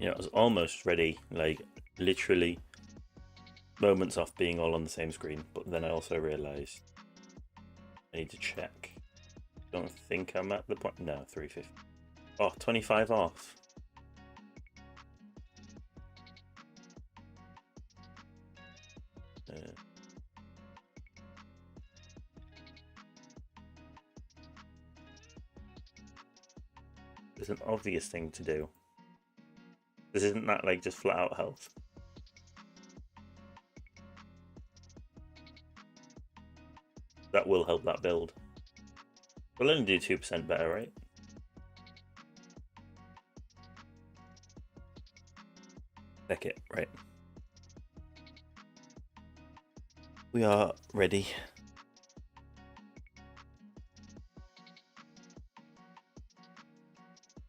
I was almost ready, like literally moments off being all on the same screen, but then I also realized I need to check. Don't think I'm at the point. No, 350. Oh, 25 off. It's an obvious thing to do. This isn't that like just flat out health. That will help that build. We'll only do 2% better, right? Heck it, right. We are ready.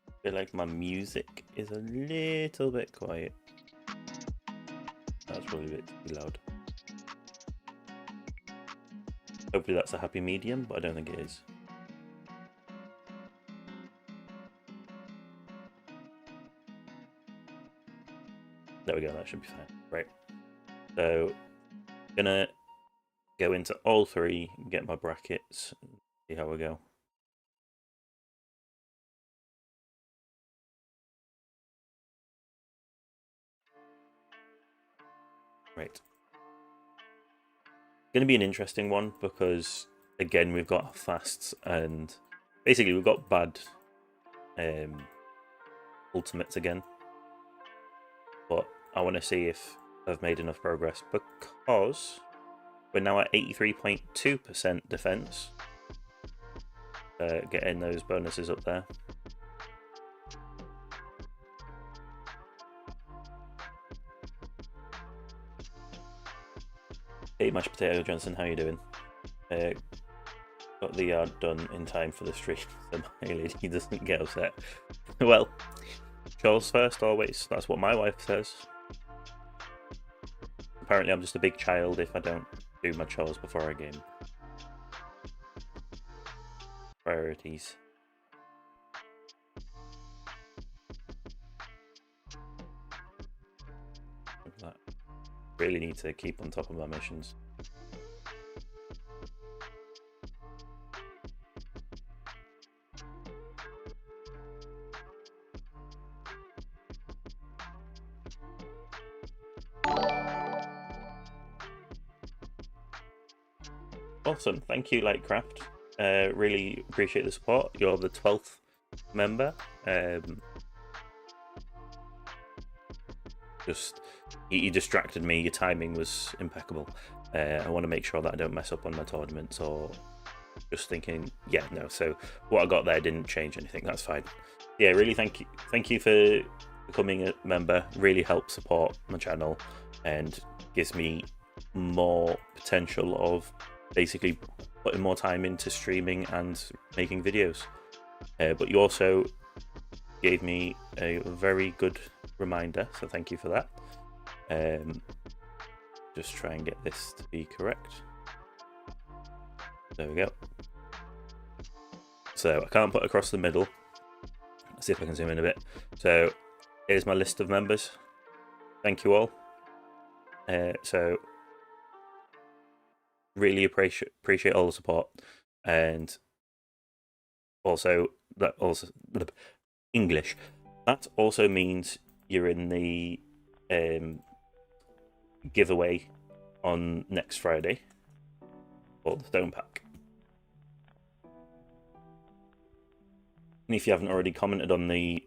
I feel like my music is a little bit quiet. That's probably a bit too loud. Hopefully that's a happy medium, but I don't think it is. There we go, that should be fine. Right. So, gonna go into all three, get my brackets, see how we go. Right. Gonna be an interesting one because again we've got fasts and basically we've got bad ultimates again. But I want to see if I've made enough progress because we're now at 83.2% defense. Getting those bonuses up there. Hey, mashed potato Johnson, how you doing? Got the yard done in time for the stream, so my lady doesn't get upset. Well, chores first always. That's what my wife says. Apparently, I'm just a big child if I don't do my chores before a game. Priorities. Really need to keep on top of my missions. Awesome, thank you, Lightcraft. Really appreciate the support. You're the 12th member. Just you distracted me. Your timing was impeccable. I want to make sure that I don't mess up on my tournaments or just thinking, yeah, no. So what I got there didn't change anything. That's fine. Yeah, really thank you for becoming a member. Really helps support my channel and gives me more potential of basically putting more time into streaming and making videos. But you also gave me a very good reminder, so thank you for that. Just try and get this to be correct. There we go. So I can't put across the middle. Let's see if I can zoom in a bit. So here's my list of members. Thank you all. So really appreciate all the support, and also English. That also means you're in the giveaway on next Friday for the stone pack. And if you haven't already commented on the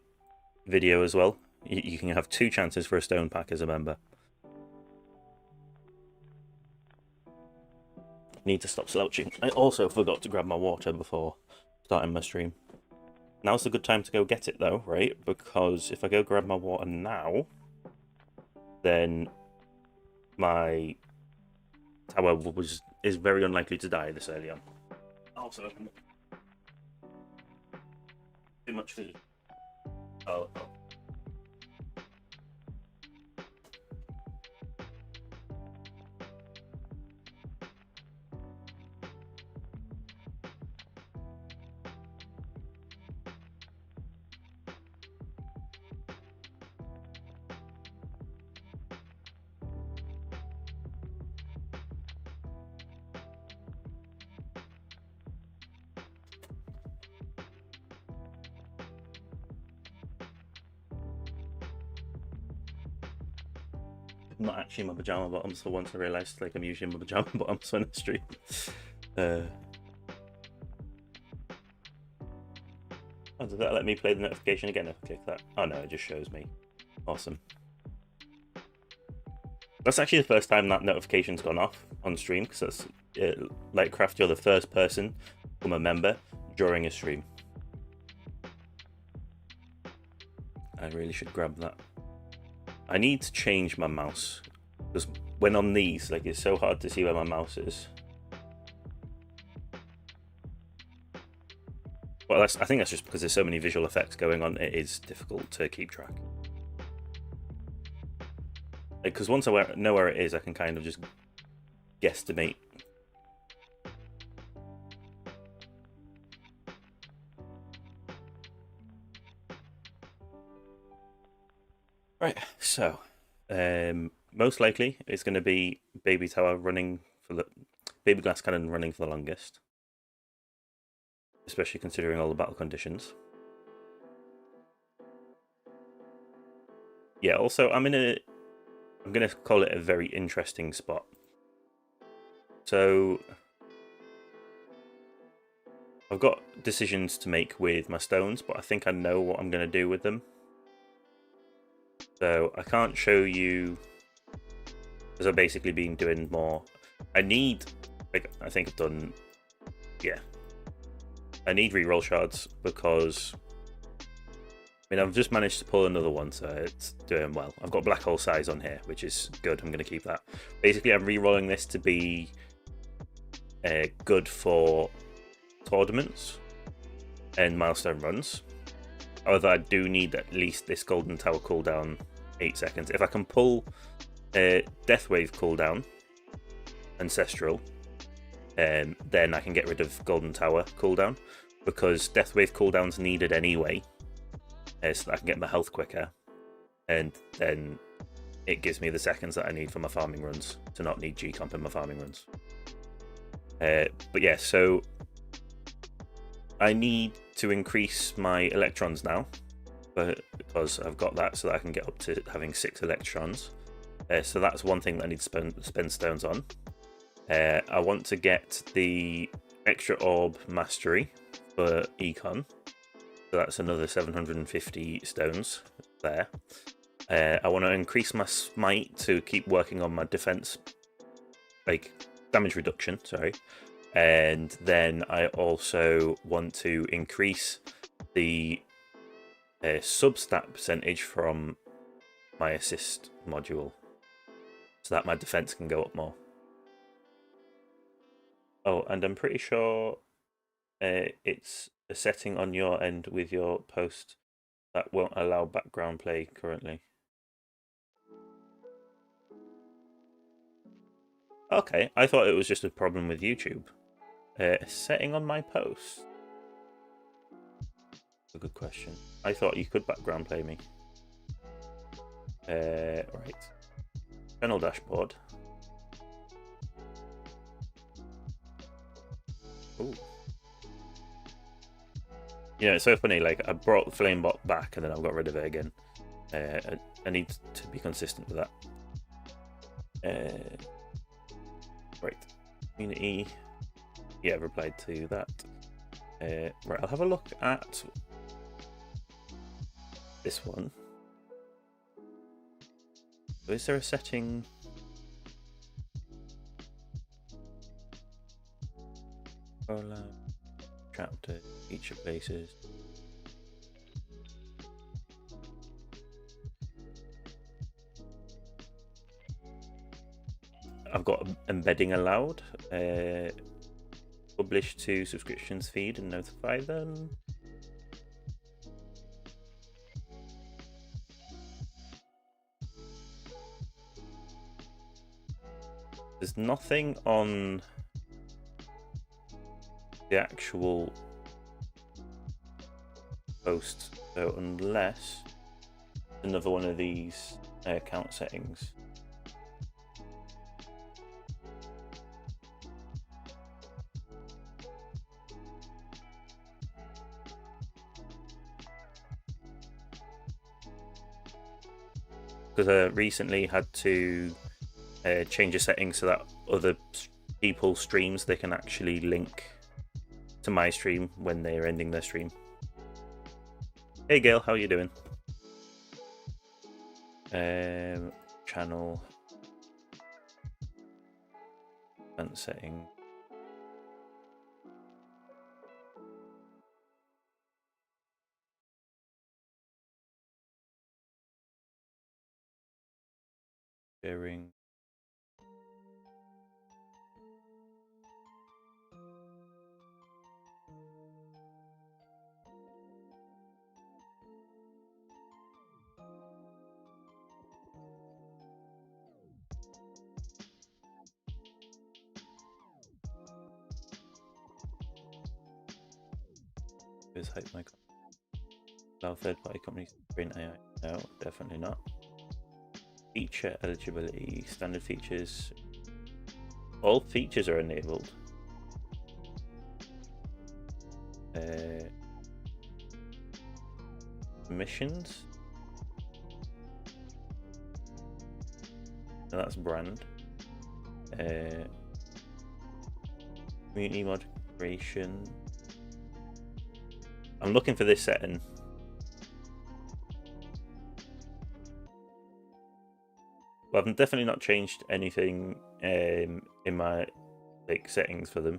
video as well, you can have 2 chances for a stone pack as a member. Need to stop slouching. I also forgot to grab my water before starting my stream. Now's a good time to go get it though, right? Because if I go grab my water now, then my tower is very unlikely to die this early on. Also, too much food. Oh. not actually my pajama bottoms for once. I realised like I'm usually in my pajama bottoms when I stream. Oh, does that let me play the notification again if I click that? Oh no, it just shows me. Awesome. That's actually the first time that notification's gone off on stream, because that's Lightcraft, you're the first person from a member during a stream. I really should grab that. I need to change my mouse, because when on these, like, it's so hard to see where my mouse is. Well, I think that's just because there's so many visual effects going on, it is difficult to keep track. Because once I know where it is, I can kind of just guesstimate. Right, so most likely it's going to be Baby Tower running for the Baby Glass Cannon running for the longest, especially considering all the battle conditions. Yeah, also I'm going to call it a very interesting spot. So I've got decisions to make with my stones, but I think I know what I'm going to do with them. So I can't show you, because I've basically been doing more. I need, like, I think I've done, yeah. I need reroll shards because, I mean, I've just managed to pull another one, so it's doing well. I've got black hole size on here, which is good. I'm going to keep that. Basically, I'm rerolling this to be good for tournaments and milestone runs. However, I do need at least this Golden Tower cooldown 8 seconds. If I can pull Deathwave cooldown, Ancestral, then I can get rid of Golden Tower cooldown, because Deathwave cooldown's needed anyway, so that I can get my health quicker, and then it gives me the seconds that I need for my farming runs to not need G-Comp in my farming runs. But yeah, so I need to increase my electrons now, because I've got that, so that I can get up to having 6 electrons. So that's one thing that I need to spend stones on. I want to get the extra orb mastery for Econ, so that's another 750 stones there. I want to increase my smite to keep working on my defense, like damage reduction, sorry. And then I also want to increase the substat percentage from my assist module, so that my defense can go up more. Oh, and I'm pretty sure it's a setting on your end with your post that won't allow background play currently. Okay, I thought it was just a problem with YouTube. Setting on my post? That's a good question. I thought you could background play me. Right. Channel dashboard. Ooh. You know, it's so funny, like, I brought the Flamebot back and then I've got rid of it again. I need to be consistent with that. Right. Community. Yeah, I've replied to that. Right, I'll have a look at this one. So is there a setting? Chapter, feature places. I've got embedding allowed. Publish to subscriptions feed and notify them. There's nothing on the actual post, so unless another one of these account settings. because I recently had to change a setting so that other people's streams, they can actually link to my stream when they're ending their stream. Hey Gail, how you doing? Channel and setting. Sharing. Is hype my third party companies train AI? No, definitely not. Feature eligibility, standard features. All features are enabled. Missions. No, that's brand. Community moderation. I'm looking for this setting. Well, I've definitely not changed anything in my settings for them.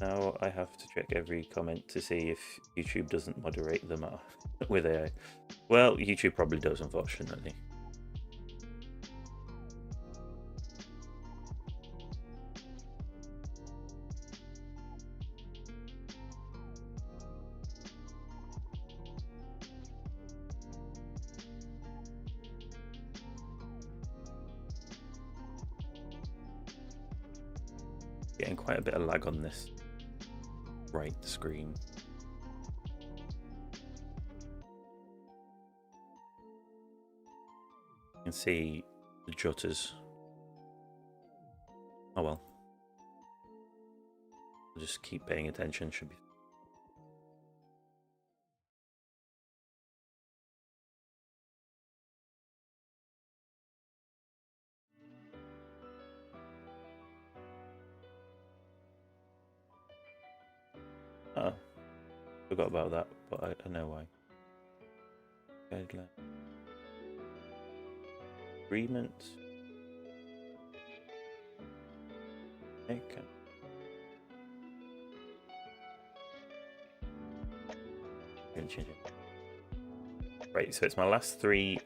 Now I have to check every comment to see if YouTube doesn't moderate them with AI. Well, YouTube probably does, unfortunately. Getting quite a bit of lag on this right screen. You can see the jutters. Oh well. I'll just keep paying attention, should be. Oh, forgot about that, but I know why. Guideline. Agreement. Okay. Right, so it's my last 3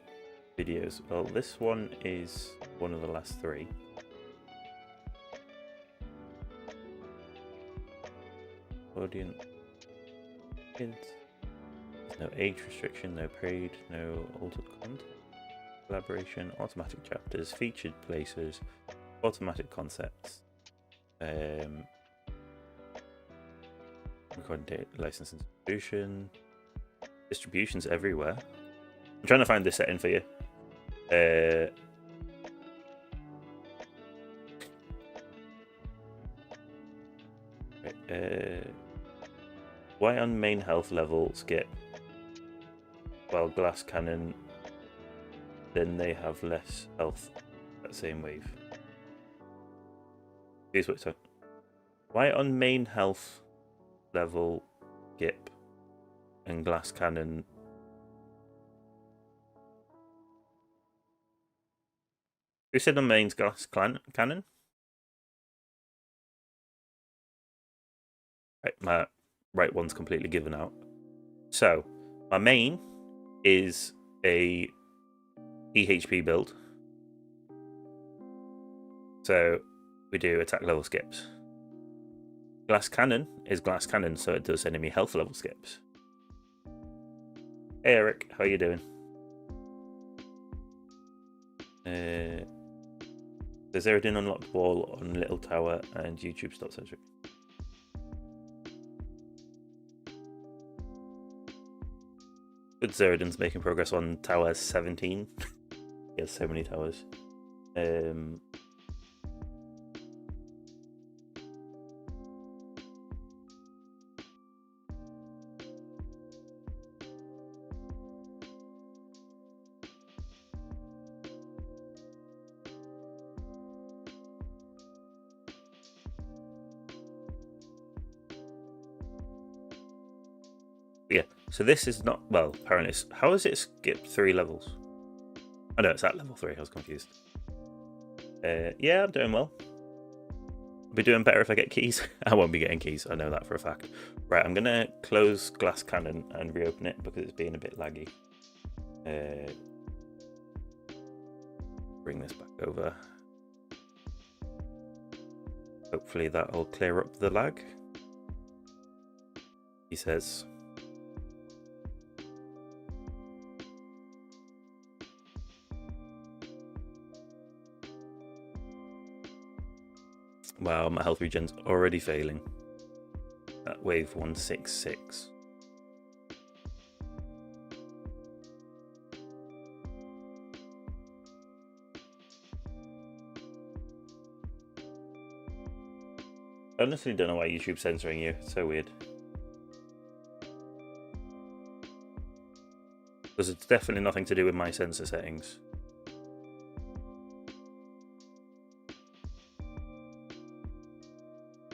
videos. Well, this one is one of the last 3. Audience. There's no age restriction, no paid, no altered content. Collaboration, automatic chapters, featured places, automatic concepts. Recording date, license and distribution. Distribution's everywhere. I'm trying to find this setting for you. Why on main health level skip? While glass cannon, then they have less health. That same wave. Here's what it's on. Why on main health level skip and glass cannon? Who said on main's glass cannon? Right, my right one's completely given out. So, my main is a EHP build. So, we do attack level skips. Glass cannon is glass cannon, so it does enemy health level skips. Hey Eric, how you doing? There's Eridin unlocked wall on Little Tower and YouTube stop censoring. Good, Zeridin's making progress on Tower 17. He has so many towers. So this is not, well, apparently, how has it skipped 3 levels? Oh no, it's at level 3, I was confused. Yeah, I'm doing well. I'll be doing better if I get keys. I won't be getting keys, I know that for a fact. Right, I'm gonna close Glass Cannon and reopen it because it's being a bit laggy. Bring this back over. Hopefully that'll clear up the lag. He says. Wow, my health regen's already failing. At wave 166. I honestly don't know why YouTube's censoring you. It's so weird. Because it's definitely nothing to do with my sensor settings.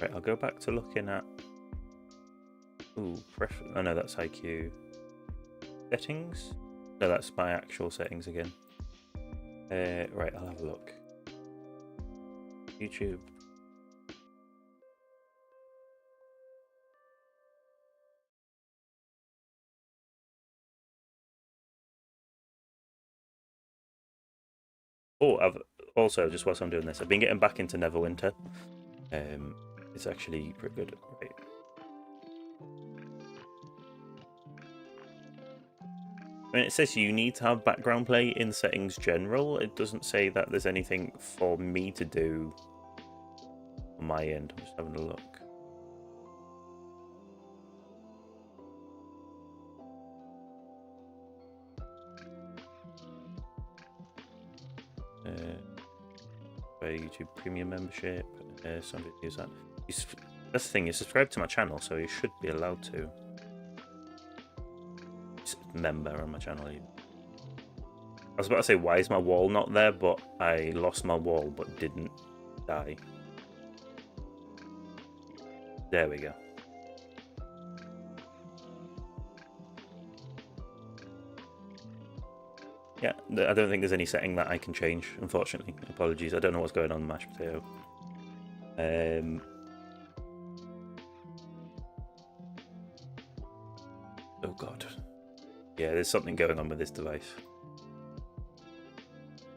Right, I'll go back to looking at... Ooh, oh no, that's IQ. Settings? No, that's my actual settings again. Right, I'll have a look. YouTube. Oh, I've also, just whilst I'm doing this, I've been getting back into Neverwinter. It's actually pretty good. Right. I mean, it says you need to have background play in settings general. It doesn't say that there's anything for me to do on my end. I'm just having a look. YouTube Premium membership. Some videos that. That's the thing. You subscribe to my channel, so you should be allowed to. Member on my channel. Even. I was about to say, why is my wall not there? But I lost my wall, but didn't die. There we go. Yeah, I don't think there's any setting that I can change, unfortunately. Apologies, I don't know what's going on in Mashed Potato. Oh god. Yeah, there's something going on with this device.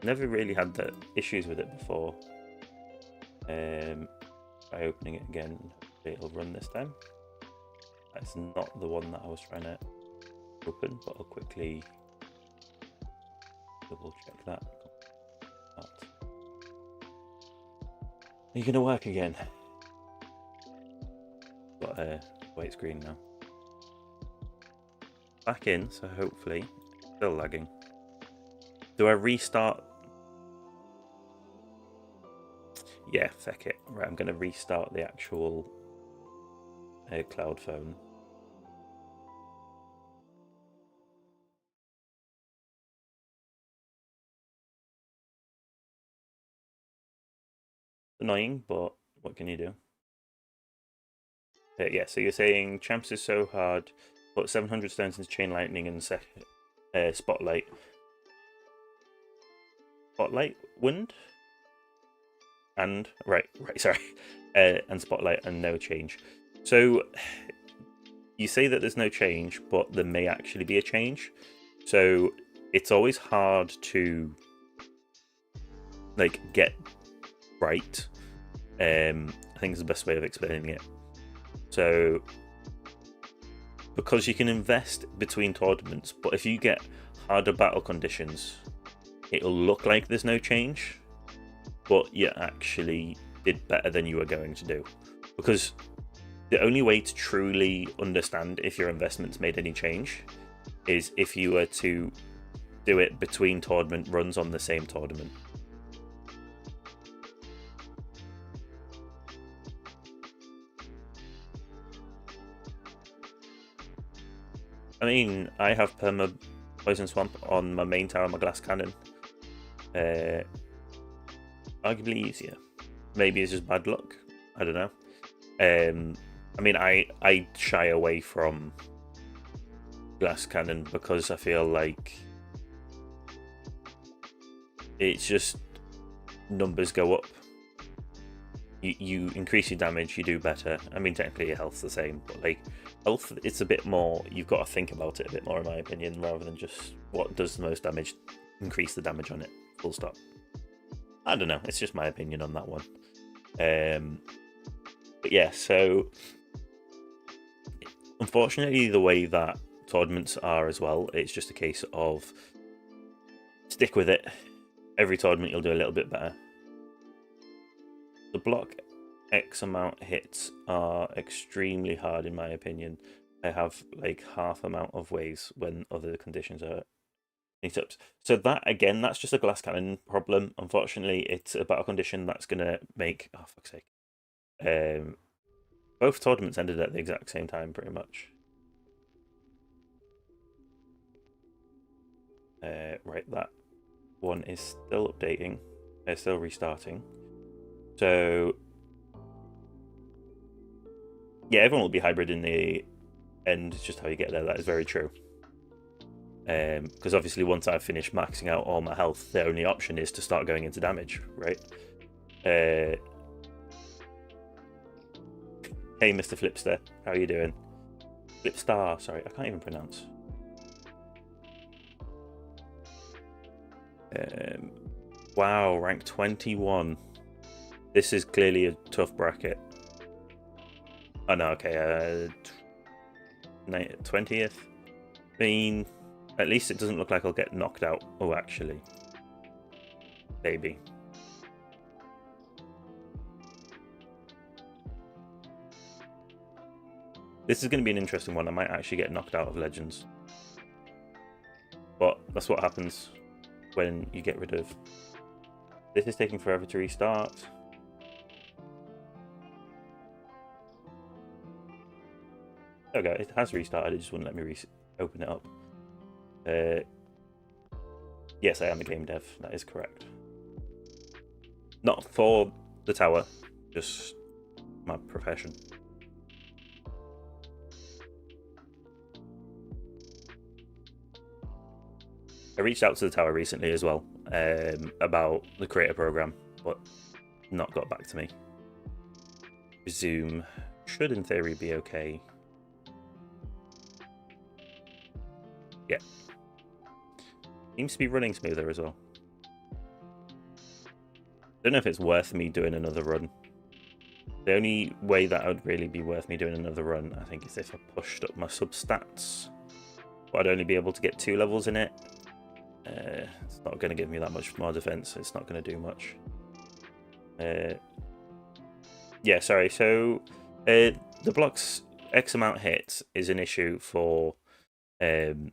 Never really had the issues with it before. By opening it again, it'll run this time. That's not the one that I was trying to open, but I'll quickly double check that. Are you going to work again? Got a white screen now. Back in, so hopefully still lagging. Do I restart? Yeah, feck it. Right, I'm going to restart the actual cloud phone. Annoying, but what can you do? Yeah, so you're saying Champs is so hard, put 700 stones into Chain Lightning and Spotlight. Spotlight Wind? And, right, sorry. And Spotlight and no change. So, you say that there's no change, but there may actually be a change. So, it's always hard to, like, get right. I think is the best way of explaining it. So, because you can invest between tournaments, but if you get harder battle conditions, it'll look like there's no change, but you actually did better than you were going to do. Because the only way to truly understand if your investment's made any change is if you were to do it between tournament runs on the same tournament. I mean, I have perma Poison Swamp on my main tower, my Glass Cannon. Arguably easier. Maybe it's just bad luck. I don't know. I mean, I shy away from glass cannon because I feel like it's just numbers go up. You increase your damage, you do better. I mean, technically your health's the same, but like health, it's a bit more. You've got to think about it a bit more, in my opinion, rather than just what does the most damage, increase the damage on it. Full stop. I don't know. It's just my opinion on that one. But yeah, so unfortunately, the way that tournaments are as well, it's just a case of stick with it. Every tournament, you'll do a little bit better. The block X amount hits are extremely hard, in my opinion. I have like half amount of waves when other conditions are meetups. So that, again, that's just a glass cannon problem. Unfortunately, it's a battle condition that's going to make... Oh, fuck's sake. Both tournaments ended at the exact same time, pretty much. Right, that one is still updating. Still restarting. So, yeah, everyone will be hybrid in the end. It's just how you get there. That is very true. Because obviously once I've finished maxing out all my health, the only option is to start going into damage, right? Hey, Mr. Flipster, how are you doing? Flipstar, sorry, I can't even pronounce. Wow, rank 21. This is clearly a tough bracket. Oh no, okay, 20th. I mean, at least it doesn't look like I'll get knocked out. Oh, actually. Maybe. This is going to be an interesting one. I might actually get knocked out of Legends. But that's what happens when you get rid of... This is taking forever to restart. There we go, it has restarted, it just wouldn't let me open it up. Yes, I am a game dev, that is correct. Not for the tower, just my profession. I reached out to the tower recently as well about the creator program, but not got back to me. Resume should in theory be okay. Yeah. Seems to be running smoother as well. Don't know if it's worth me doing another run. The only way that would really be worth me doing another run, I think, is if I pushed up my sub-stats. But I'd only be able to get 2 levels in it. It's not going to give me that much more defense. It's not going to do much. Yeah, sorry. So the blocks X amount hits is an issue for... I'm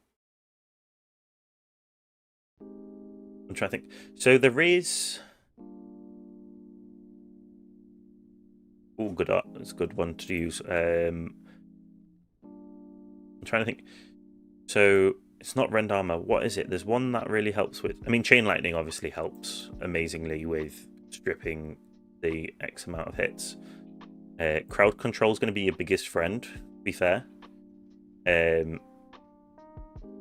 trying to think. So there is... Oh, good. It's a good one to use. I'm trying to think. So it's not Rend Armor. What is it? There's one that really helps with... I mean, Chain Lightning obviously helps amazingly with stripping the X amount of hits. Crowd Control is going to be your biggest friend, to be fair.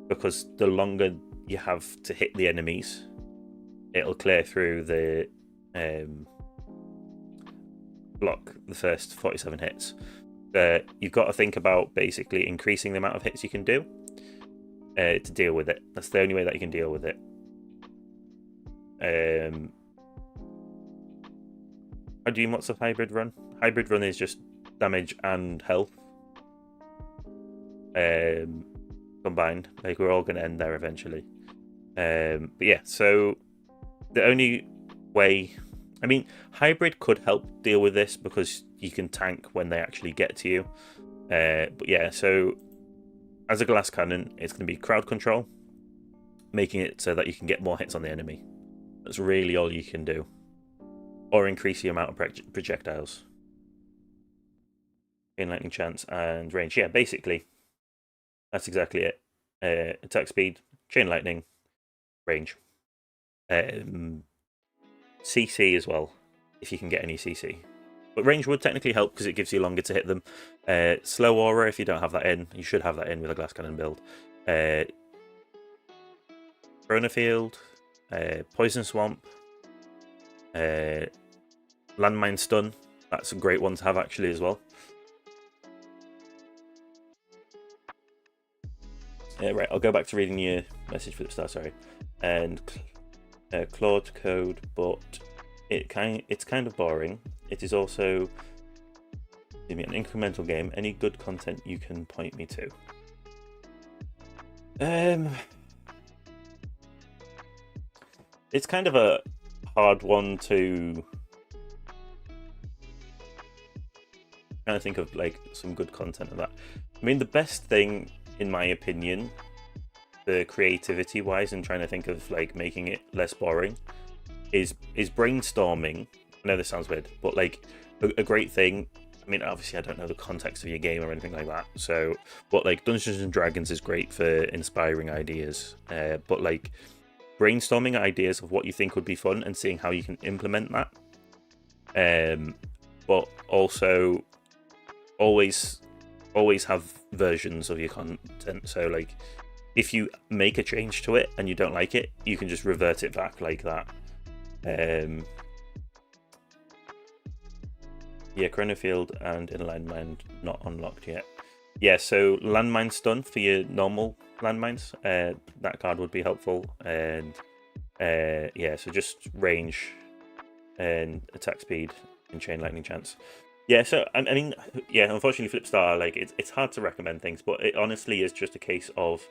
Because the longer you have to hit the enemies, it'll clear through the block the first 47 hits. You've got to think about basically increasing the amount of hits you can do to deal with it. That's the only way that you can deal with it. How do you what's a hybrid run? Hybrid run is just damage and health combined. Like, we're all going to end there eventually. But yeah, so the only way... I mean, hybrid could help deal with this because you can tank when they actually get to you. But yeah, so as a glass cannon, it's going to be crowd control, making it so that you can get more hits on the enemy. That's really all you can do. Or increase the amount of projectiles. Chain lightning chance and range. Yeah, basically, that's exactly it. Attack speed, chain lightning, range. CC as well, if you can get any CC. But range would technically help because it gives you longer to hit them. Slow aura, if you don't have that in, you should have that in with a glass cannon build. Chronofield, Poison Swamp, Landmine Stun. That's a great one to have actually as well. Right, I'll go back to reading your message for the star. Sorry, and Claude Code, but it's kind of boring. It is also an incremental game. Any good content you can point me to? It's kind of a hard one to kind of think of like some good content of that. I mean, the best thing, in my opinion, the creativity wise and trying to think of like making it less boring is brainstorming. I know this sounds weird, but like a great thing. I mean, obviously I don't know the context of your game or anything like that, so but like Dungeons and Dragons is great for inspiring ideas, but like brainstorming ideas of what you think would be fun and seeing how you can implement that, but also always have versions of your content. So like if you make a change to it and you don't like it, you can just revert it back like that. Yeah, Chronofield and Inline Mine not unlocked yet. Yeah, so Landmine Stun for your normal landmines, that card would be helpful. And yeah, so just range and attack speed and Chain Lightning Chance. Yeah, so I mean, yeah, unfortunately Flipstar, like it's hard to recommend things, but it honestly is just a case of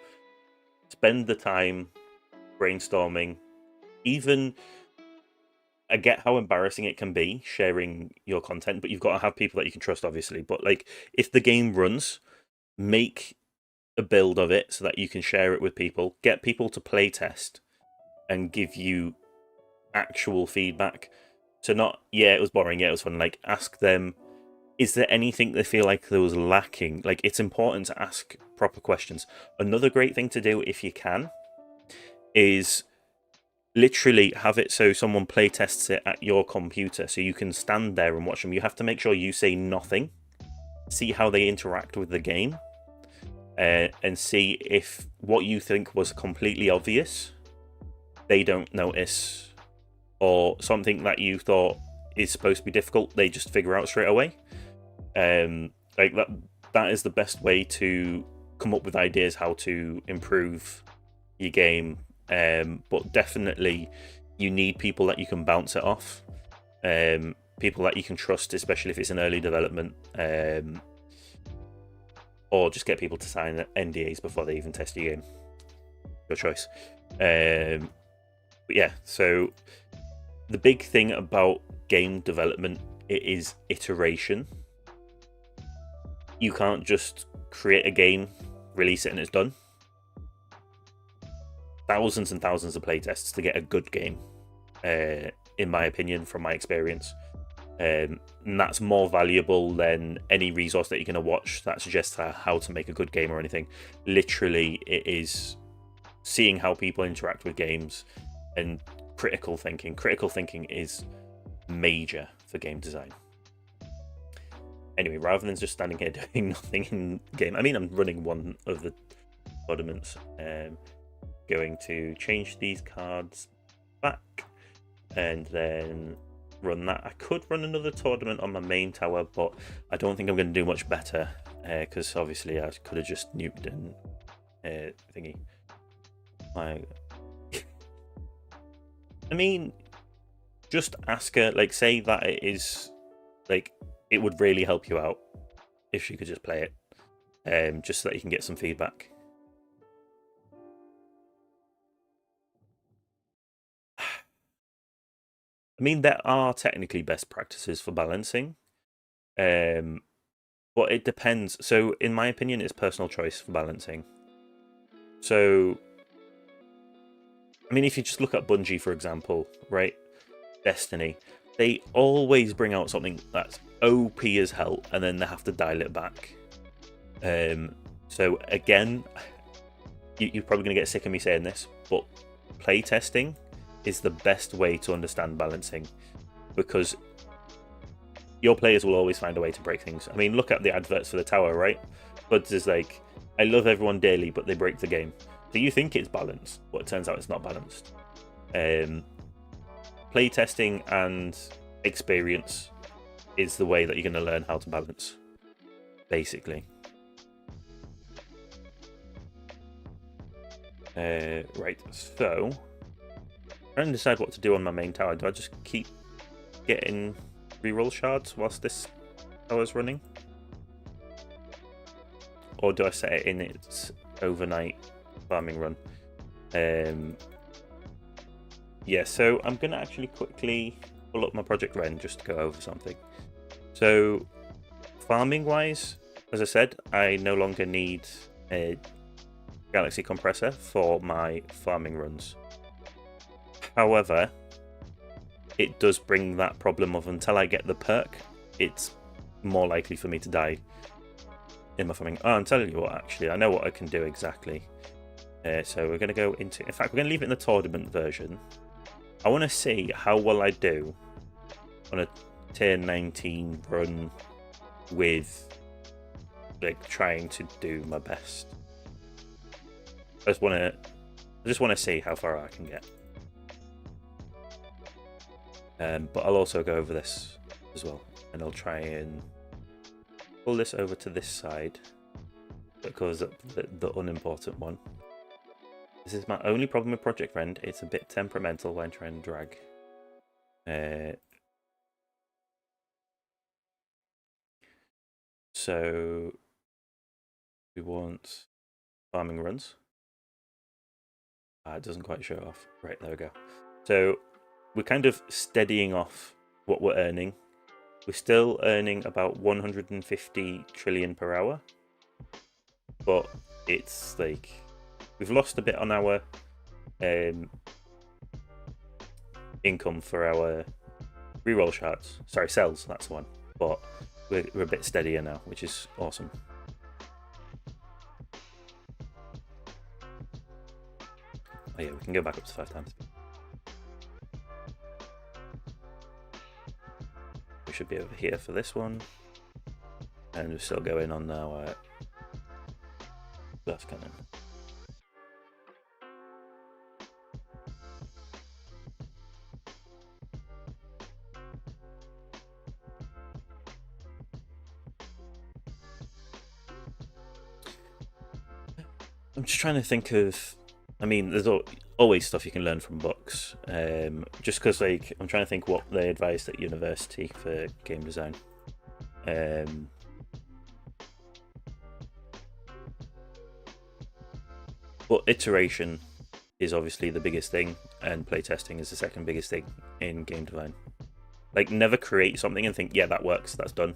spend the time brainstorming. Even I get how embarrassing it can be sharing your content, but you've got to have people that you can trust, obviously. But like, if the game runs, make a build of it so that you can share it with people. Get people to play test and give you actual feedback. So not, yeah, it was boring, yeah, it was fun. Like, ask them, is there anything they feel like there was lacking? Like, it's important to ask proper questions. Another great thing to do, if you can, is literally have it so someone play tests it at your computer so you can stand there and watch them. You have to make sure you say nothing, see how they interact with the game, and see if what you think was completely obvious they don't notice, or something that you thought is supposed to be difficult they just figure out straight away. Like that is the best way to come up with ideas how to improve your game. But definitely you need people that you can bounce it off, people that you can trust, especially if it's an early development, or just get people to sign NDAs before they even test your game. Your choice. But yeah, so the big thing about game development, it is iteration. You can't just create a game, release it, and it's done. Thousands and thousands of playtests to get a good game, in my opinion, from my experience. And that's more valuable than any resource that you're going to watch that suggests how to make a good game or anything. Literally, it is seeing how people interact with games and critical thinking. Critical thinking is major for game design. Anyway, rather than just standing here doing nothing in game, I mean, I'm running one of the tournaments. Going to change these cards back and then run that. I could run another tournament on my main tower, but I don't think I'm going to do much better, because obviously I could have just nuked and thingy. I mean, just ask her, like, say that it is, like, it would really help you out if she could just play it, just so that you can get some feedback. I mean, there are technically best practices for balancing, but it depends. So, in my opinion, it's personal choice for balancing. So, I mean, if you just look at Bungie, for example, right? Destiny, they always bring out something that's OP as hell, and then they have to dial it back. So, again, you're probably going to get sick of me saying this, but playtesting is the best way to understand balancing, because your players will always find a way to break things. I mean, look at the adverts for the tower, right? But there's like, I love everyone dearly, but they break the game. So you think it's balanced, but it turns out it's not balanced. Playtesting and experience is the way that you're going to learn how to balance, basically. Right, so I'm trying to decide what to do on my main tower. Do I just keep getting reroll shards whilst this tower's running? Or do I set it in its overnight farming run? Yeah, so I'm going to actually quickly pull up my Project Ren just to go over something. So, farming-wise, as I said, I no longer need a Galaxy Compressor for my farming runs. However, it does bring that problem of until I get the perk, it's more likely for me to die in my farming. Oh, I'm telling you what, actually, I know what I can do exactly. So we're going to go into... In fact, we're going to leave it in the tournament version. I want to see how well I do on a tier 19 run with, like, trying to do my best. I just want to see how far I can get. But I'll also go over this as well, and I'll try and pull this over to this side because the unimportant one. This is my only problem with Project Rend. It's a bit temperamental when trying to drag. So we want farming runs. It doesn't quite show off. Right, there we go. So we're kind of steadying off what we're earning. We're still earning about 150 trillion per hour. But it's like... We've lost a bit on our income for our reroll shards. Sorry, cells, that's the one. But we're a bit steadier now, which is awesome. Oh yeah, we can go back up to 5 times. We should be over here for this one. And we're still going on now. Glass cannon. I'm just trying to think of... I mean, there's always stuff you can learn from books. Just because, like, I'm trying to think what they advised at university for game design. But iteration is obviously the biggest thing, and playtesting is the second biggest thing in game design. Like, never create something and think, yeah, that works, that's done.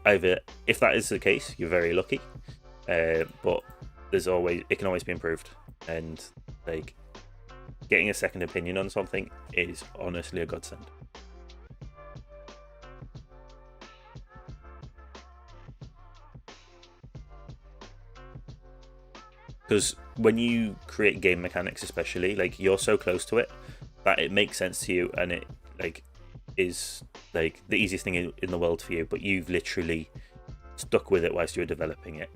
Either, if that is the case, you're very lucky. But it can always be improved, and like getting a second opinion on something is honestly a godsend. Because when you create game mechanics, especially, like, you're so close to it that it makes sense to you, and it like is like the easiest thing in the world for you, but you've literally stuck with it whilst you're developing it.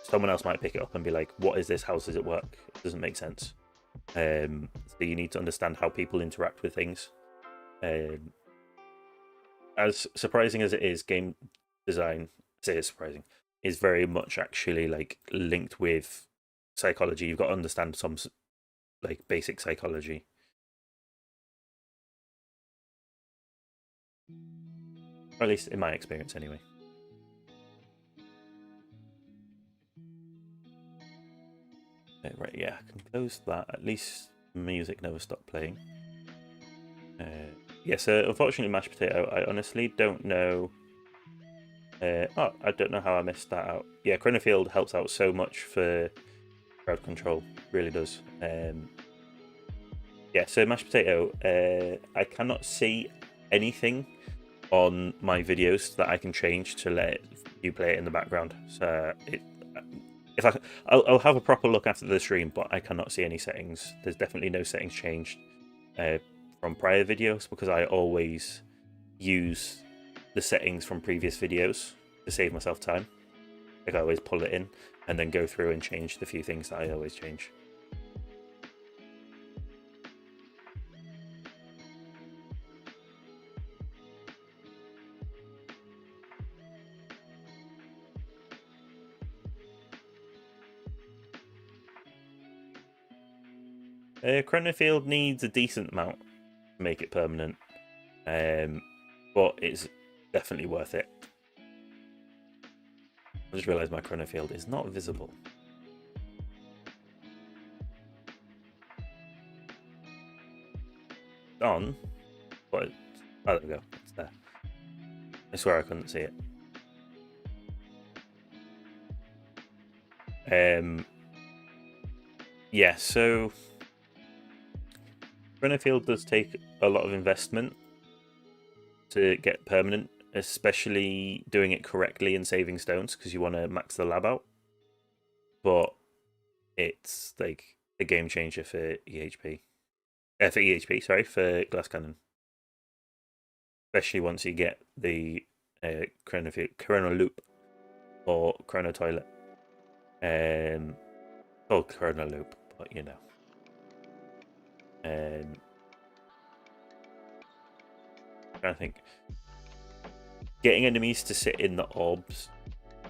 Someone else might pick it up and be like, what is this? How does it work? It doesn't make sense. So you need to understand how people interact with things. As surprising as it is, game design, I say it's surprising, is very much actually like linked with psychology. You've got to understand some like basic psychology. Or at least in my experience anyway. Right, yeah, I can close that. At least music never stopped playing. Yeah, so unfortunately, mashed potato, I honestly don't know. Oh, I don't know how I missed that out. Yeah, Chronofield helps out so much for crowd control, really does. Yeah, so mashed potato, I cannot see anything on my videos that I can change to let you play it in the background. So I'll have a proper look after the stream, but I cannot see any settings. There's definitely no settings changed from prior videos, because I always use the settings from previous videos to save myself time. Like I always pull it in and then go through and change the few things that I always change. Chronofield needs a decent amount to make it permanent, but it's definitely worth it. I just realised my Chronofield is not visible. On, but oh, there we go. It's there. I swear I couldn't see it. Yeah, so Chronofield does take a lot of investment to get permanent, especially doing it correctly and saving stones because you want to max the lab out. But it's like a game changer for for Glass Cannon. Especially once you get the Chrono Loop or Chrono Toilet. Chrono Loop, but you know. I'm trying to think. Getting enemies to sit in the orbs.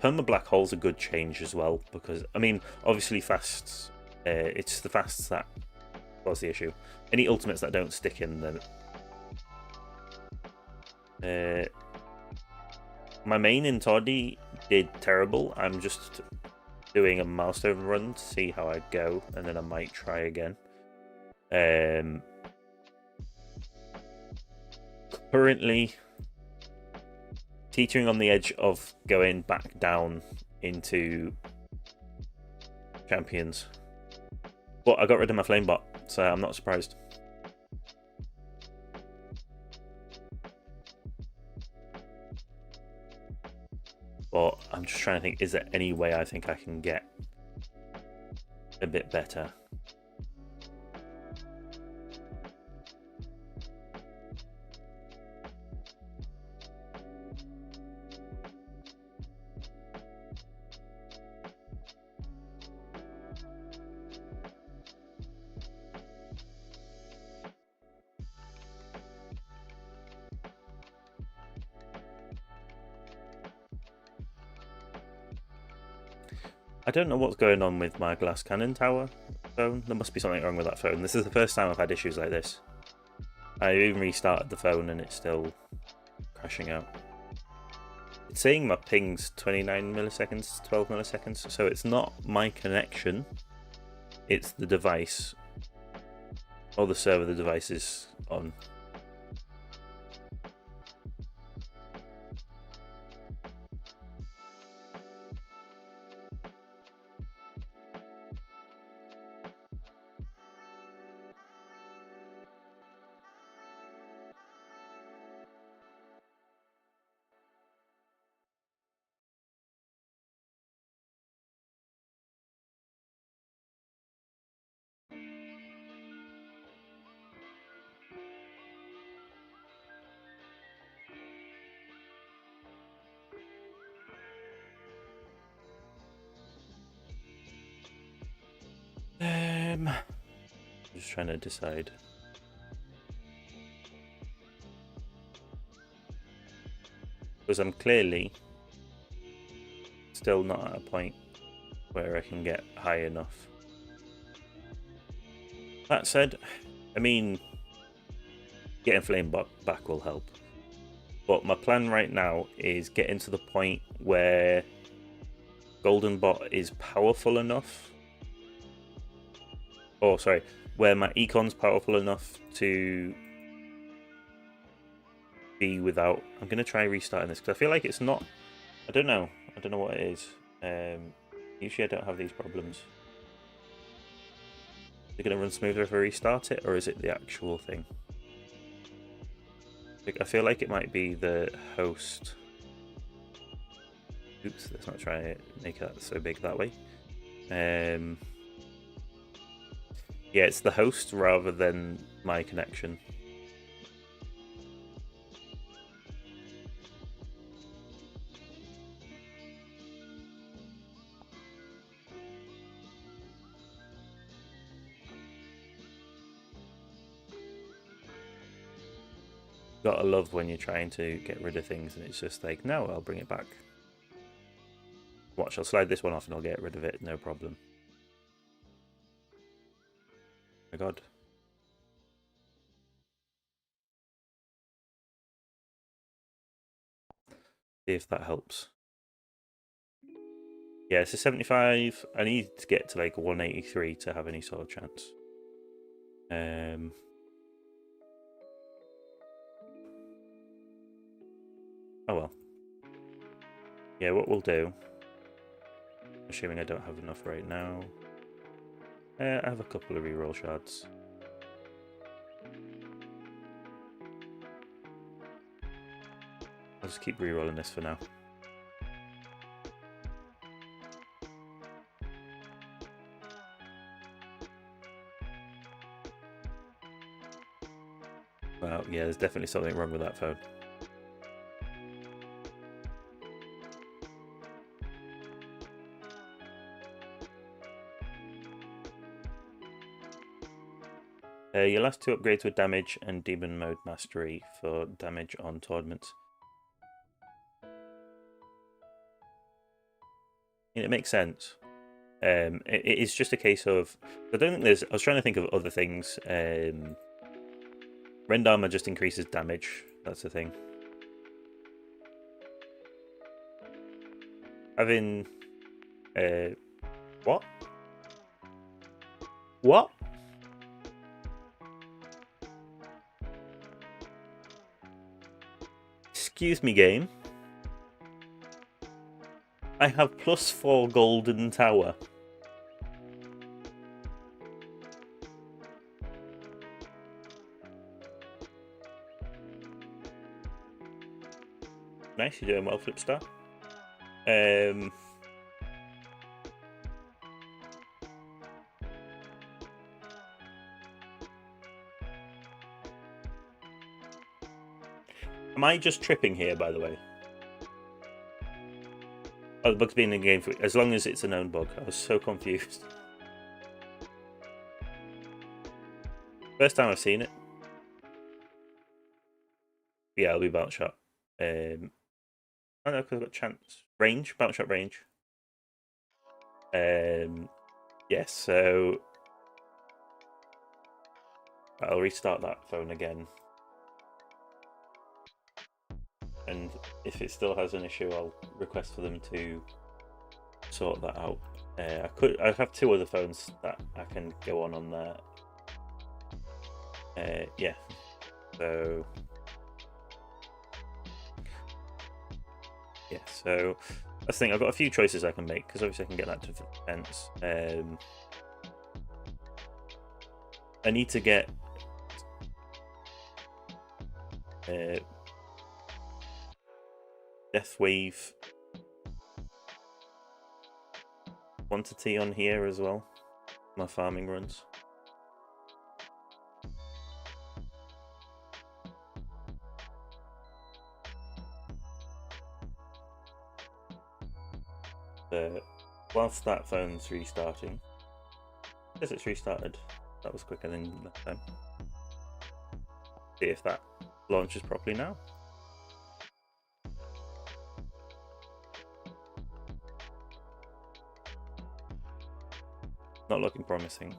Perma Black Hole's a good change as well, because, I mean, obviously fasts, it's the fasts that was the issue. Any ultimates that don't stick in them. My main in Toddy did terrible. I'm just doing a milestone run to see how I go, and then I might try again. Currently teetering on the edge of going back down into champions, but I got rid of my flame bot, so I'm not surprised. But I'm just trying to think, is there any way I think I can get a bit better? I don't know what's going on with my Glass Cannon Tower phone. There must be something wrong with that phone. This is the first time I've had issues like this. I even restarted the phone and it's still crashing out. It's saying my ping's 29 milliseconds, 12 milliseconds, so it's not my connection, it's the device, or the server the device is on. Just trying to decide. Because I'm clearly still not at a point where I can get high enough. That said, I mean, getting Flame back will help. But my plan right now is getting to the point where Golden Bot is powerful enough. Oh, sorry, where my Econ's powerful enough to be without. I'm going to try restarting this because I feel like it's not. I don't know what it is. Usually I don't have these problems. Is it going to run smoother if I restart it, or is it the actual thing? I feel like it might be the host. Oops, let's not try to make that so big that way. Yeah, it's the host rather than my connection. Gotta love when you're trying to get rid of things and it's just like, no, I'll bring it back. Watch, I'll slide this one off and I'll get rid of it, no problem. Oh my god. See if that helps. Yeah, so 75. I need to get to like 183 to have any sort of chance. Oh well. Yeah, what we'll do, assuming I don't have enough right now, I have a couple of reroll shards. I'll just keep rerolling this for now. Well, yeah, there's definitely something wrong with that phone. Your last two upgrades were damage and demon mode mastery for damage on tournaments. And it makes sense. It is just a case of, I don't think there's, I was trying to think of other things. Rend armor just increases damage. That's the thing. Having, what? What? Excuse me, game. I have +4 golden tower. Nice, you're doing well, Flipstar. Am I just tripping here, by the way? Oh, the bug's been in the game for as long as it's a known bug. I was so confused. First time I've seen it. Yeah, it'll be bounce shot. I don't know because I've got chance range, bounce shot range. Yes, so I'll restart that phone again. And if it still has an issue, I'll request for them to sort that out. I have two other phones that I can go on there. Yeah, so yeah, so that's the thing. I've got a few choices I can make because obviously I can get that to defense. I need to get Death Wave quantity on here as well. My farming runs. Whilst that phone's restarting, as it's restarted, that was quicker than last time. See if that launches properly now. Not looking promising.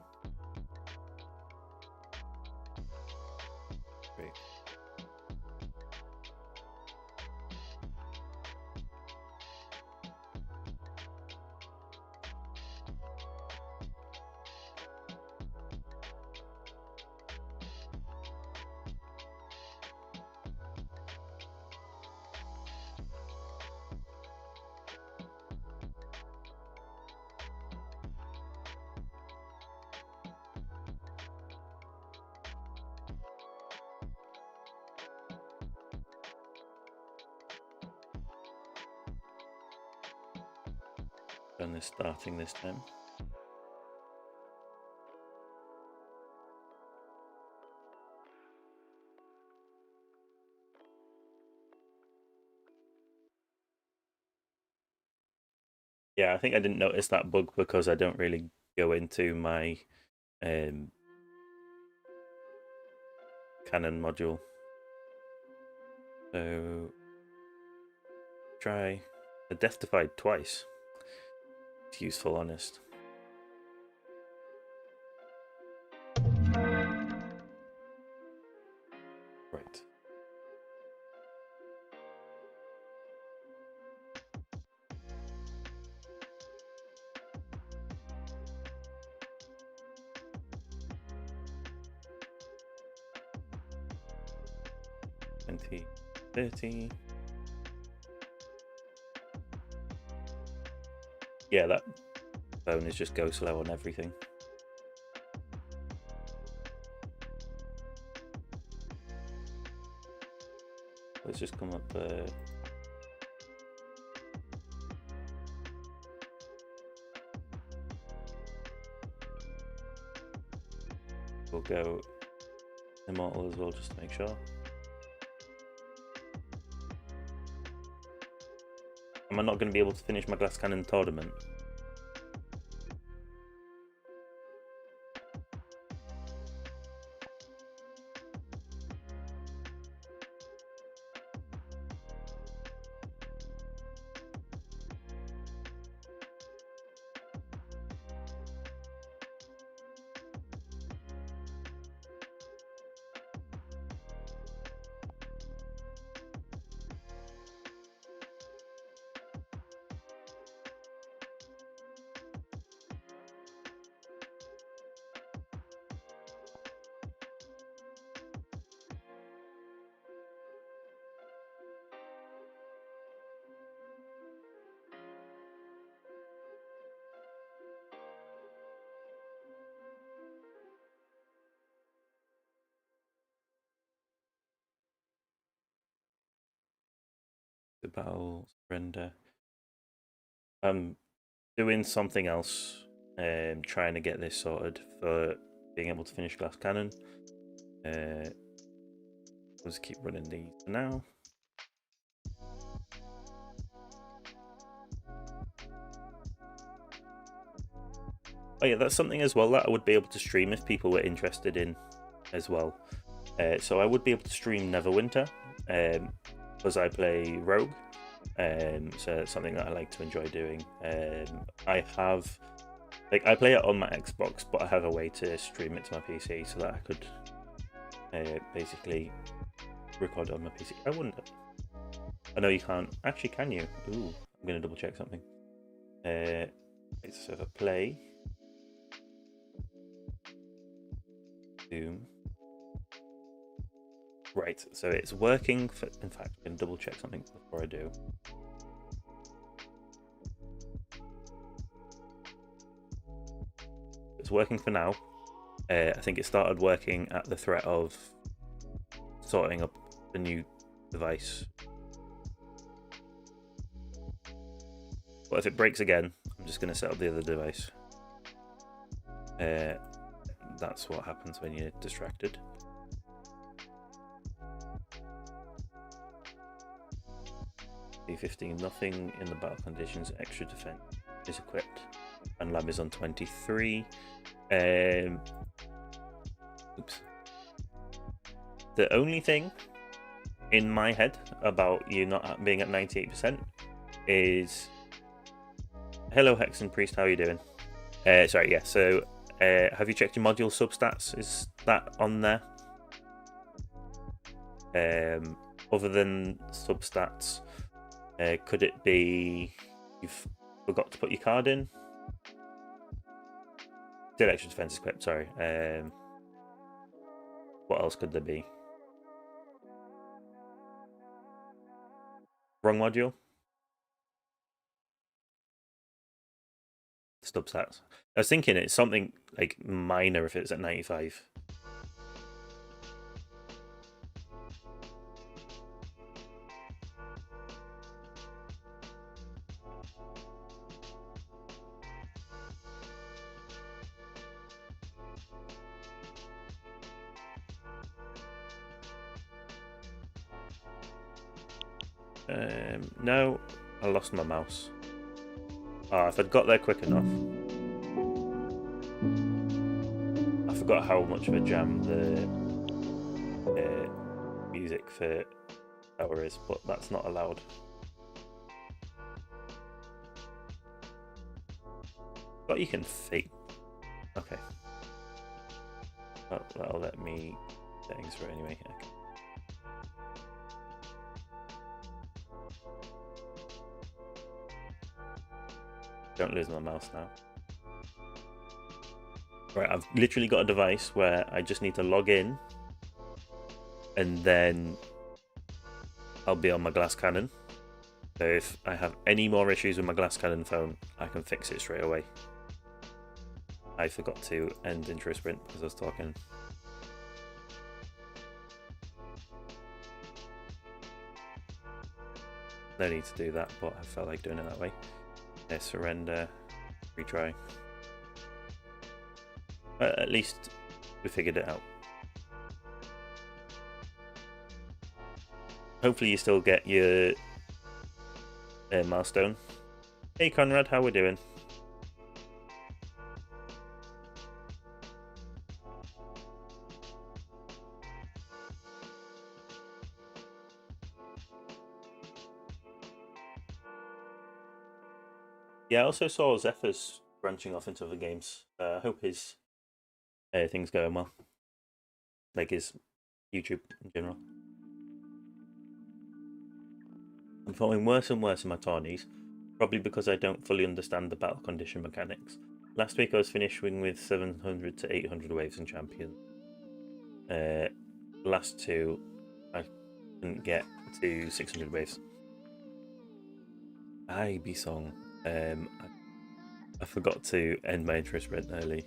Great. Done this starting this time. Yeah, I think I didn't notice that bug because I don't really go into my Canon module. So try a Death Defied twice. It's useful, honest. Right. $20, $30. Yeah, that bonus just goes slow on everything. Let's just come up we'll go Immortal as well, just to make sure. Am I not going to be able to finish my Glass Cannon tournament? The battle surrender. I'm doing something else, trying to get this sorted for being able to finish Glass Cannon. Let's keep running these for now. Oh yeah, that's something as well that I would be able to stream if people were interested in as well. So I would be able to stream Neverwinter, because I play Rogue. So it's something that I like to enjoy doing. I have, like, I play it on my Xbox, but I have a way to stream it to my PC so that I could basically record it on my PC. I wonder. I know you can't. Actually, can you? Ooh, I'm gonna double check something. So if I play Doom. Right, so it's working for. In fact, I'm gonna double check something before I do. It's working for now. I think it started working at the threat of sorting up the new device. But if it breaks again, I'm just going to set up the other device. That's what happens when you're distracted. D15, nothing in the battle conditions, extra defense is equipped. And Lamb is on 23. Oops. The only thing in my head about you not being at 98% is... Hello, Hexen Priest, how are you doing? Sorry, yeah, so have you checked your module substats? Is that on there? Other than substats, could it be you've forgot to put your card in? Did extra defense equipped, sorry. What else could there be? Wrong module? Substats. I was thinking it's something like minor if it's at 95. No, I lost my mouse. Oh, if I'd got there quick enough. I forgot how much of a jam the music for tower is, but that's not allowed. But you can fake. Okay. Well, that'll let me settings for it anyway. Okay. Don't lose my mouse now. Right, I've literally got a device where I just need to log in and then I'll be on my glass cannon. So if I have any more issues with my glass cannon phone, I can fix it straight away. I forgot to end intro sprint because I was talking. No need to do that, but I felt like doing it that way. Yeah, surrender, retry. At least we figured it out. Hopefully you still get your milestone. Hey Conrad, how we doing? Yeah, I also saw Zephyr's branching off into other games. I hope his things going well. Like his YouTube in general. I'm falling worse and worse in my tourneys, probably because I don't fully understand the battle condition mechanics. Last week I was finishing with 700 to 800 waves in Champion. Last two I couldn't get to 600 waves. Hi Bisong. I forgot to end my intro sprint early.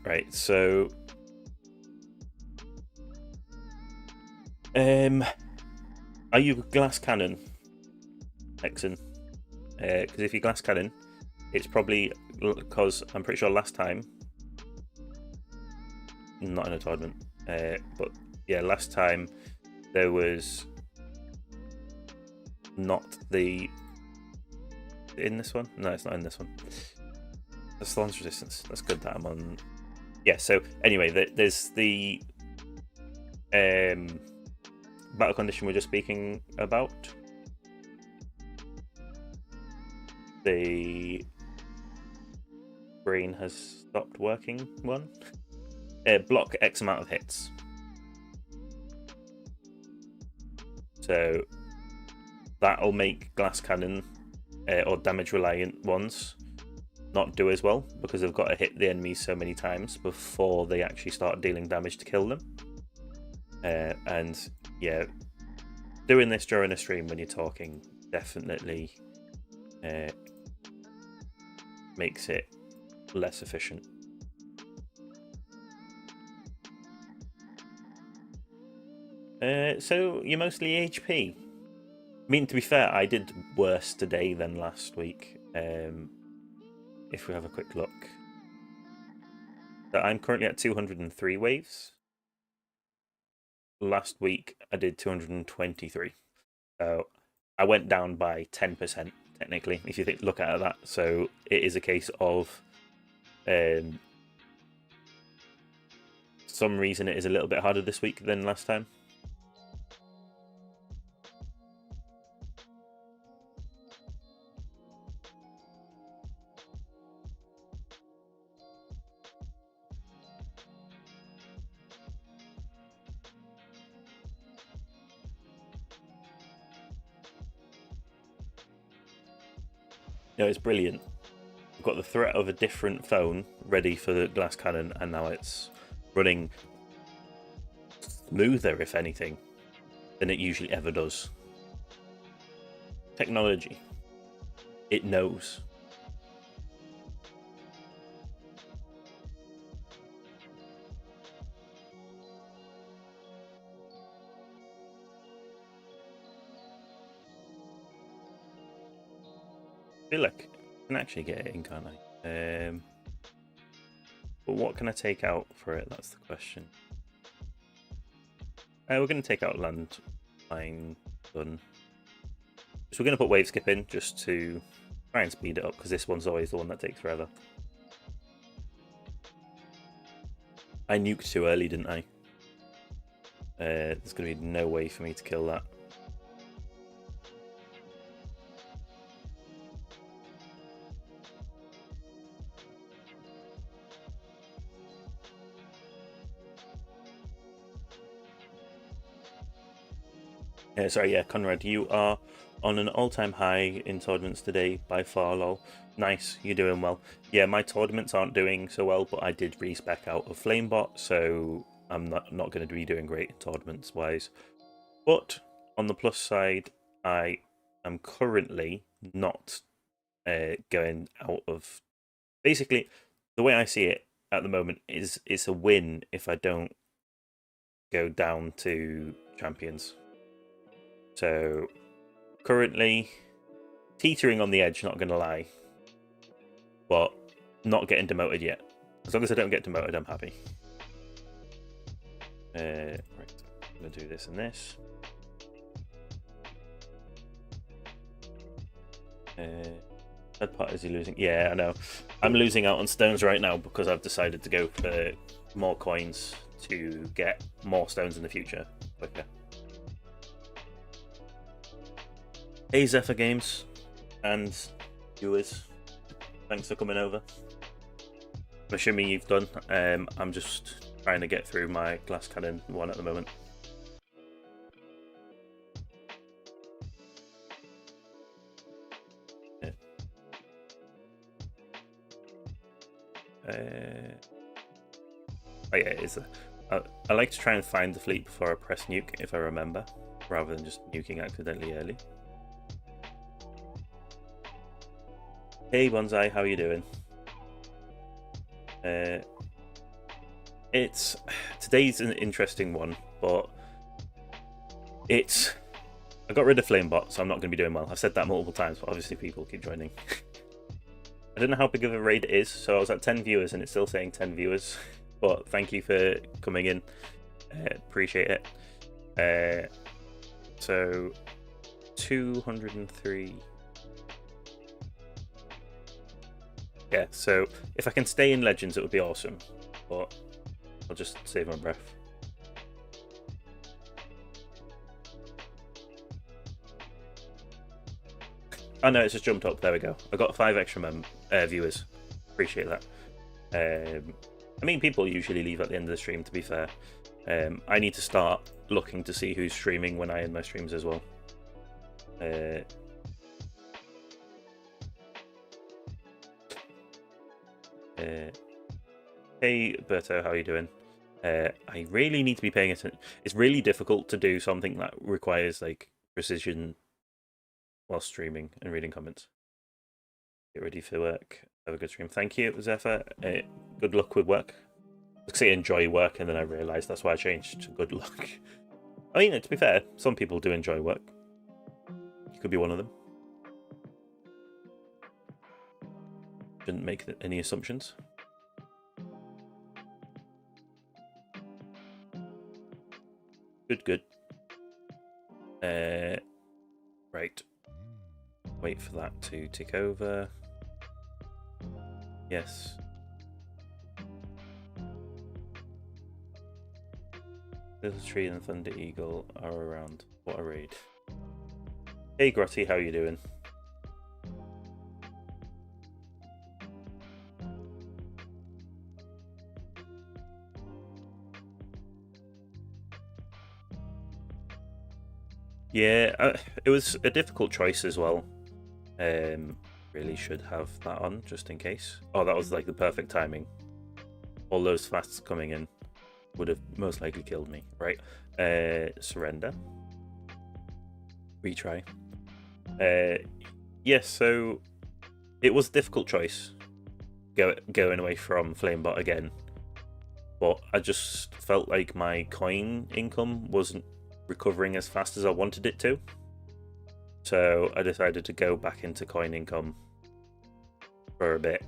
Right, so are you glass cannon, Exon? Because if you glass cannon, it's probably because I'm pretty sure last time, not in a tournament, but yeah, last time there was not the in this one. No, it's not in this one. That's the lance resistance. That's good that I'm on. Yeah. So anyway, there's the battle condition we're just speaking about. The brain has stopped working. One. Block X amount of hits. So that'll make glass cannon or damage reliant ones not do as well because they've got to hit the enemy so many times before they actually start dealing damage to kill them. And yeah, doing this during a stream when you're talking definitely makes it less efficient. So you're mostly HP. I mean, to be fair, I did worse today than last week. If we have a quick look. So I'm currently at 203 waves. Last week I did 223. So I went down by 10% technically, if you look at that. So it is a case of some reason it is a little bit harder this week than last time. No, it's brilliant. I've got the threat of a different phone ready for the glass cannon, and now it's running smoother, if anything, than it usually ever does. Technology. It knows. I feel like I can actually get it in, can't I? But what can I take out for it? That's the question. We're going to take out landline gun. So we're going to put wave skip in just to try and speed it up because this one's always the one that takes forever. I nuked too early, didn't I? There's going to be no way for me to kill that. Sorry, yeah, Conrad, you are on an all-time high in tournaments today by far, lol. Nice, you're doing well. Yeah, my tournaments aren't doing so well, but I did respec out of Flamebot, so I'm not going to be doing great in tournaments-wise. But on the plus side, I am currently not going out of... Basically, the way I see it at the moment is it's a win if I don't go down to champions. So currently teetering on the edge, not going to lie, but not getting demoted yet. As long as I don't get demoted, I'm happy. Right, I'm going to do this and this. Third part, is he losing? Yeah, I know. I'm losing out on stones right now because I've decided to go for more coins to get more stones in the future quicker. Hey Zephyr Games and viewers, thanks for coming over. I'm assuming you've done. I'm just trying to get through my glass cannon one at the moment. Yeah. Oh yeah, it is. I like to try and find the fleet before I press nuke if I remember, rather than just nuking accidentally early. Hey Bonsai, how are you doing? Today's an interesting one, but I got rid of Flamebot, so I'm not going to be doing well. I've said that multiple times, but obviously people keep joining. I don't know how big of a raid it is, so I was at 10 viewers and it's still saying 10 viewers. But thank you for coming in. Appreciate it. So 203. Yeah, so if I can stay in Legends, it would be awesome, but I'll just save my breath. Oh no, it's just jumped up. There we go. I got 5 extra viewers. Appreciate that. I mean, people usually leave at the end of the stream, to be fair. I need to start looking to see who's streaming when I end my streams as well. Hey Berto, how are you doing? I really need to be paying attention. It's really difficult to do something that requires like precision while streaming and reading comments. Get ready for work. Have a good stream. Thank you, Zephyr. Good luck with work. I say enjoy work, and then I realised that's why I changed to good luck. I mean, to be fair, some people do enjoy work. You could be one of them. Shouldn't make any assumptions. Good. Right. Wait for that to tick over. Yes. Little Tree and Thunder Eagle are around. What a raid. Hey Grotty, how are you doing? Yeah, it was a difficult choice as well. Really should have that on just in case. Oh, that was like the perfect timing. All those fasts coming in would have most likely killed me. Right. Surrender. Retry. Yes, so it was a difficult choice going away from Flamebot again. But I just felt like my coin income wasn't recovering as fast as I wanted it to. So I decided to go back into coin income for a bit.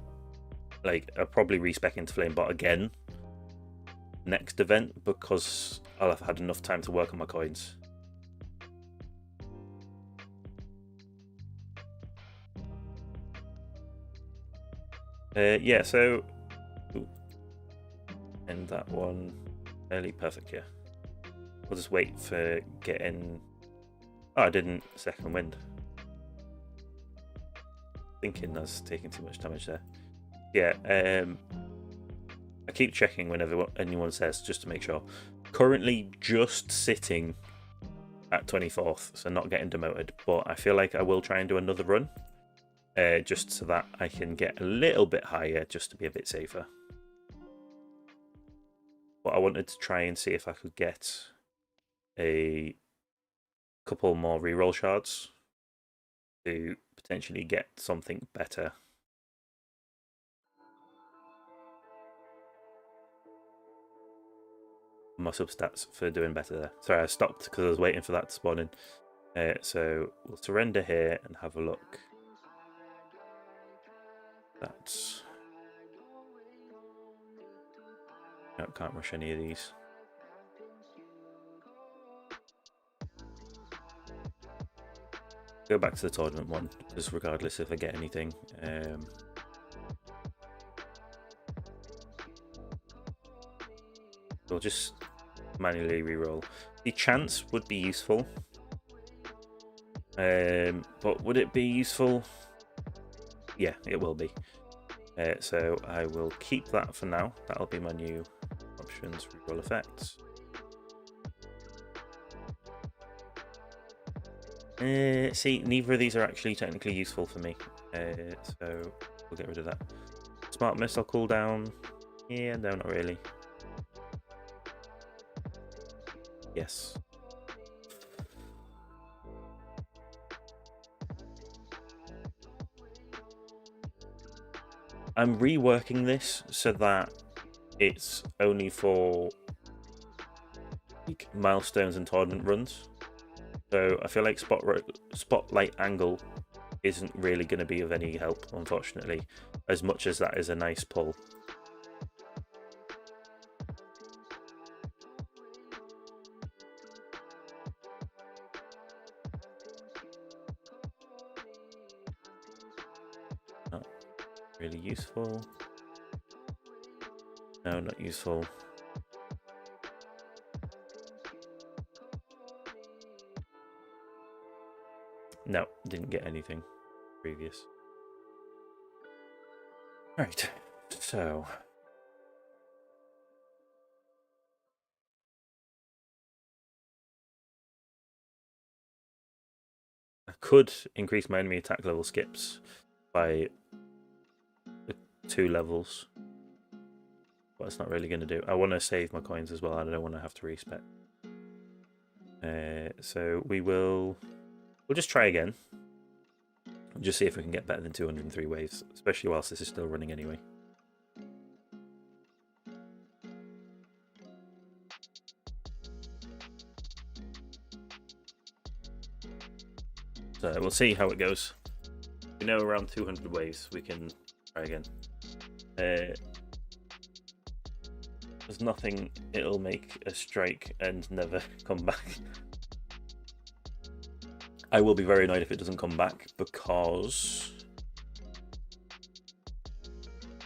Like, I'll probably respec into Flamebot again next event because I'll have had enough time to work on my coins. Yeah, so end that one. Fairly perfect, yeah. We'll just wait for getting... Oh, I didn't second wind. Thinking that's taking too much damage there. Yeah, I keep checking whenever anyone says, just to make sure. Currently just sitting at 24th, so not getting demoted, but I feel like I will try and do another run, just so that I can get a little bit higher, just to be a bit safer. But I wanted to try and see if I could get a couple more reroll shards to potentially get something better. My substats for doing better there. Sorry, I stopped because I was waiting for that to spawn in. So we'll surrender here and have a look. That's... No, can't rush any of these. Go back to the tournament one, just regardless if I get anything. We'll just manually reroll. The chance would be useful, but would it be useful? Yeah, it will be. So I will keep that for now. That'll be my new options, reroll effects. See, neither of these are actually technically useful for me, so we'll get rid of that. Smart missile cooldown. Yeah, no, not really. Yes. I'm reworking this so that it's only for like milestones and tournament runs. So I feel like spotlight angle isn't really going to be of any help, unfortunately, as much as that is a nice pull. Not really useful. No, not useful. No, didn't get anything previous. Right, so I could increase my enemy attack level skips by 2 levels, but it's not really going to do. I want to save my coins as well. I don't want to have to respec. So we'll just try again. Just see if we can get better than 203 waves, especially whilst this is still running anyway. So we'll see how it goes. We know around 200 waves we can try again. There's nothing it'll make a strike and never come back. I will be very annoyed if it doesn't come back, because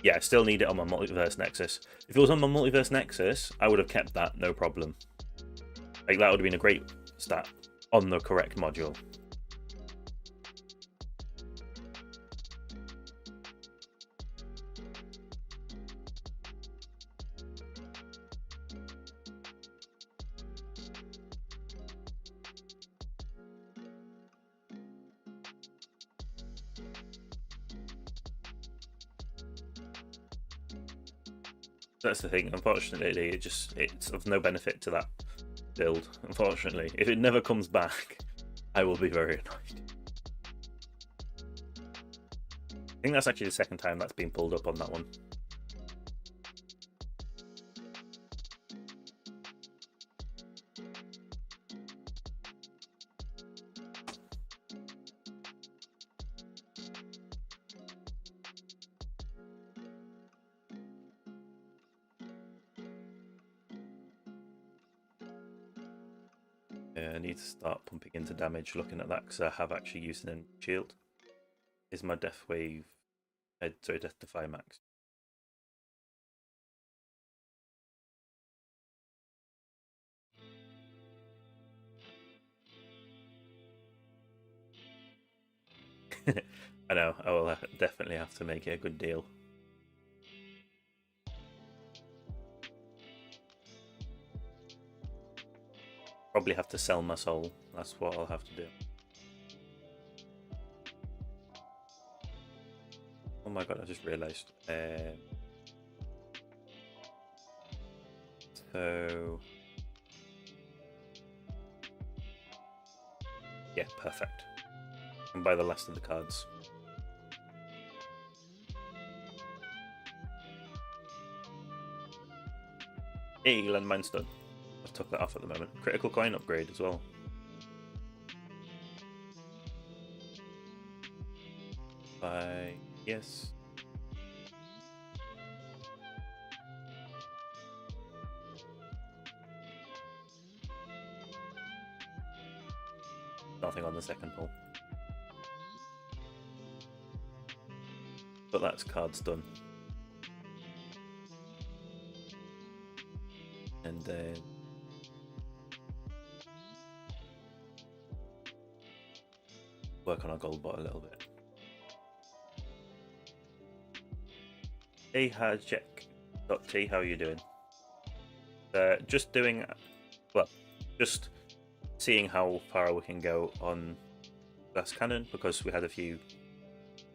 yeah, I still need it on my Multiverse Nexus. If it was on my Multiverse Nexus, I would have kept that, no problem. Like, that would have been a great stat on the correct module. That's the thing. Unfortunately, it's of no benefit to that build. Unfortunately, if it never comes back, I will be very annoyed. I think that's actually the second time that's been pulled up on that one. I need to start pumping into damage looking at that, because I have actually used an shield. Is my death wave, sorry, death defy max? I know, I will definitely have to make it a good deal. Probably have to sell my soul. That's what I'll have to do. Oh my god, I just realised. So... yeah, perfect. And buy the last of the cards. Hey, landmine's done. I've took that off at the moment. Critical coin upgrade as well. Yes. Nothing on the second pull. But that's cards done. And then... work on our gold bot a little bit. Hey, Hajek.t, how are you doing? Just doing... well, just seeing how far we can go on glass cannon, because we had a few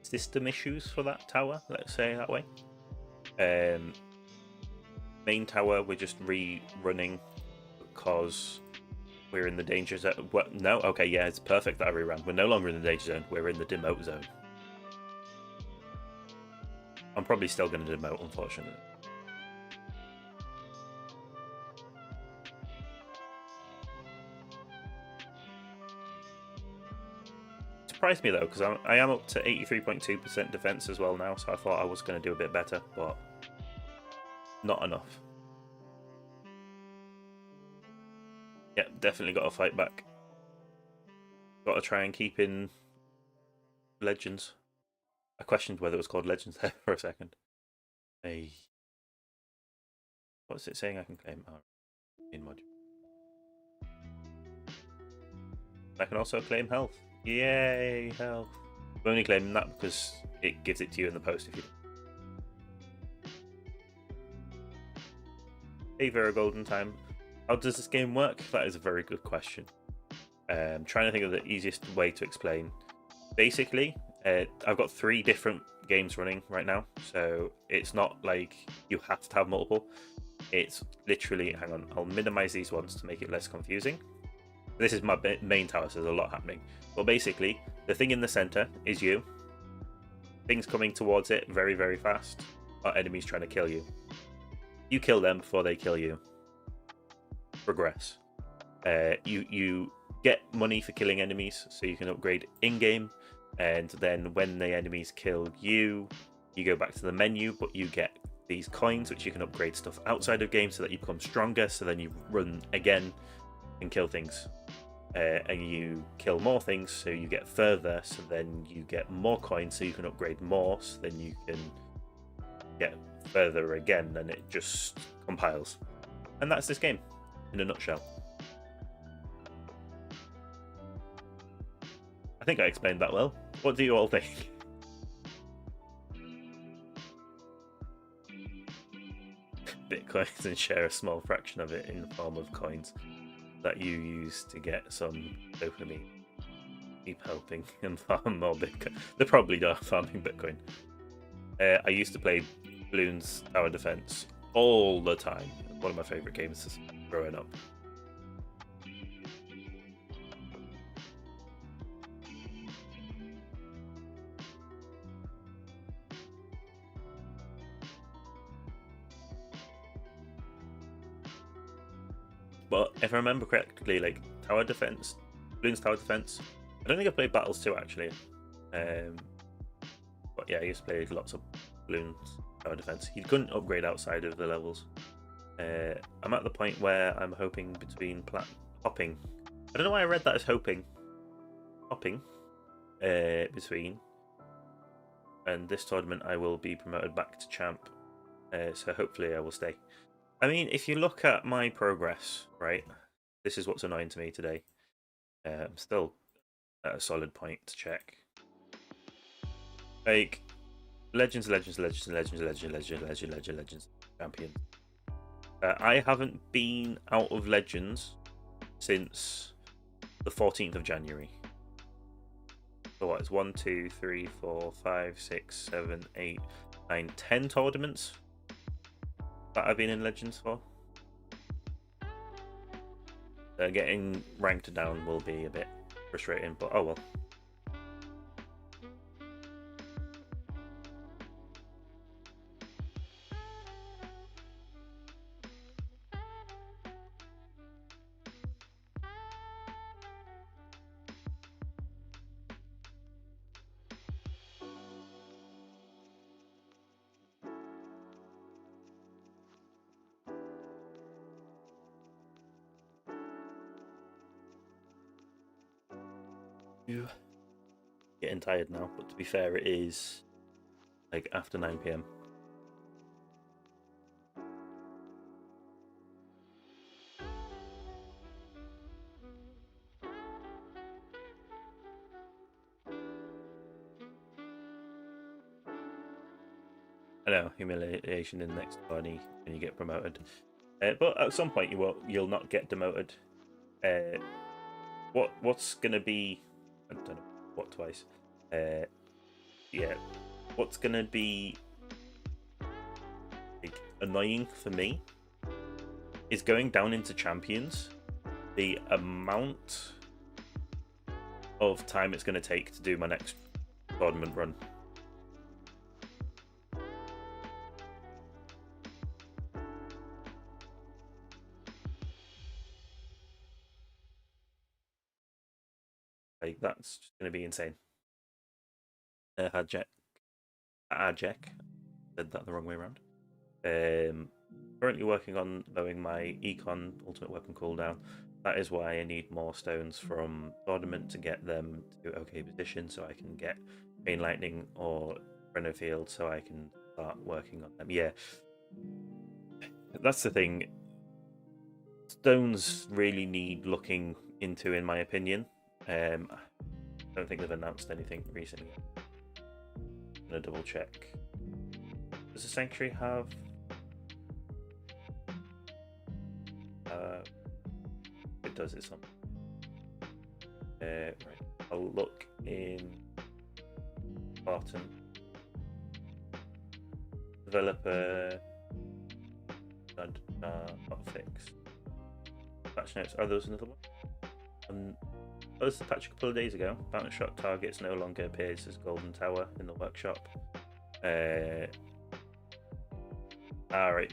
system issues for that tower, let's say that way. Main tower we're just rerunning because we're in the danger zone. What? No? Okay, yeah, it's perfect that I reran. We're no longer in the danger zone, we're in the demote zone. I'm probably still going to demote, unfortunately. Surprised me though, because I am up to 83.2% defense as well now, so I thought I was going to do a bit better, but not enough. Yeah, definitely got to fight back. Got to try and keep in Legends. I questioned whether it was called Legends there for a second. Hey, what's it saying I can claim? Oh, in module. I can also claim health. Yay, health. I'm only claiming that because it gives it to you in the post if you... Hey, Vera Golden Time. How does this game work? That is a very good question. Trying to think of the easiest way to explain. Basically, I've got 3 different games running right now, so it's not like you have to have multiple. It's literally, hang on, I'll minimize these ones to make it less confusing. This is my main tower, so there's a lot happening. But basically, the thing in the center is you. Things coming towards it very, very fast are enemies trying to kill you. You kill them before they kill you. Progress. You get money for killing enemies, so you can upgrade in-game. And then when the enemies kill you, you go back to the menu, but you get these coins, which you can upgrade stuff outside of game so that you become stronger. So then you run again and kill things. And you kill more things, so you get further, so then you get more coins, so you can upgrade more, so then you can get further again, and it just compiles. And that's this game, in a nutshell. I think I explained that well. What do you all think? Bitcoins, and share a small fraction of it in the form of coins that you use to get some dopamine. Keep helping and farm more Bitcoin. They're probably not farming Bitcoin. I used to play Bloons Tower Defense all the time. One of my favorite games growing up. But if I remember correctly, like Tower Defense, Bloons Tower Defense, I don't think I played Battles 2 actually. But yeah, I used to play lots of Bloons Tower Defense. You couldn't upgrade outside of the levels. I'm at the point where I'm hoping between hopping. I don't know why I read that as hoping. Hopping between. And this tournament I will be promoted back to champ. So hopefully I will stay. I mean, if you look at my progress, right, this is what's annoying to me today. I'm still at a solid point to check. Like legends champions. I haven't been out of legends since the 14th of January. So what? It's 1, 2, 3, 4, 5, 6, 7, 8, 9, 10 tournaments that I've been in legends for. Getting ranked down will be a bit frustrating, but oh well. Getting tired now, but to be fair, it is like after 9 p.m. I know, humiliation in the next party when you get promoted. But at some point you'll not get demoted. What's gonna be? I don't know what twice. Yeah, what's gonna be like, annoying for me is going down into champions. The amount of time it's gonna take to do my next tournament run. Like that's just gonna be insane. Ajek said that the wrong way around. Currently working on lowering my Econ ultimate weapon cooldown. That is why I need more stones from tournament to get them to okay position, so I can get Chain Lightning or Field, so I can start working on them. Yeah, that's the thing. Stones really need looking into, in my opinion. I don't think they've announced anything recently. I'm gonna double check. Does the Sanctuary have? It does. It's on. Right. I'll look in Barton. Developer. Not fixed. Patch notes. Oh, there was another one. Oh, this is a patch a couple of days ago. Bounty shot targets no longer appears as Golden Tower in the workshop. R8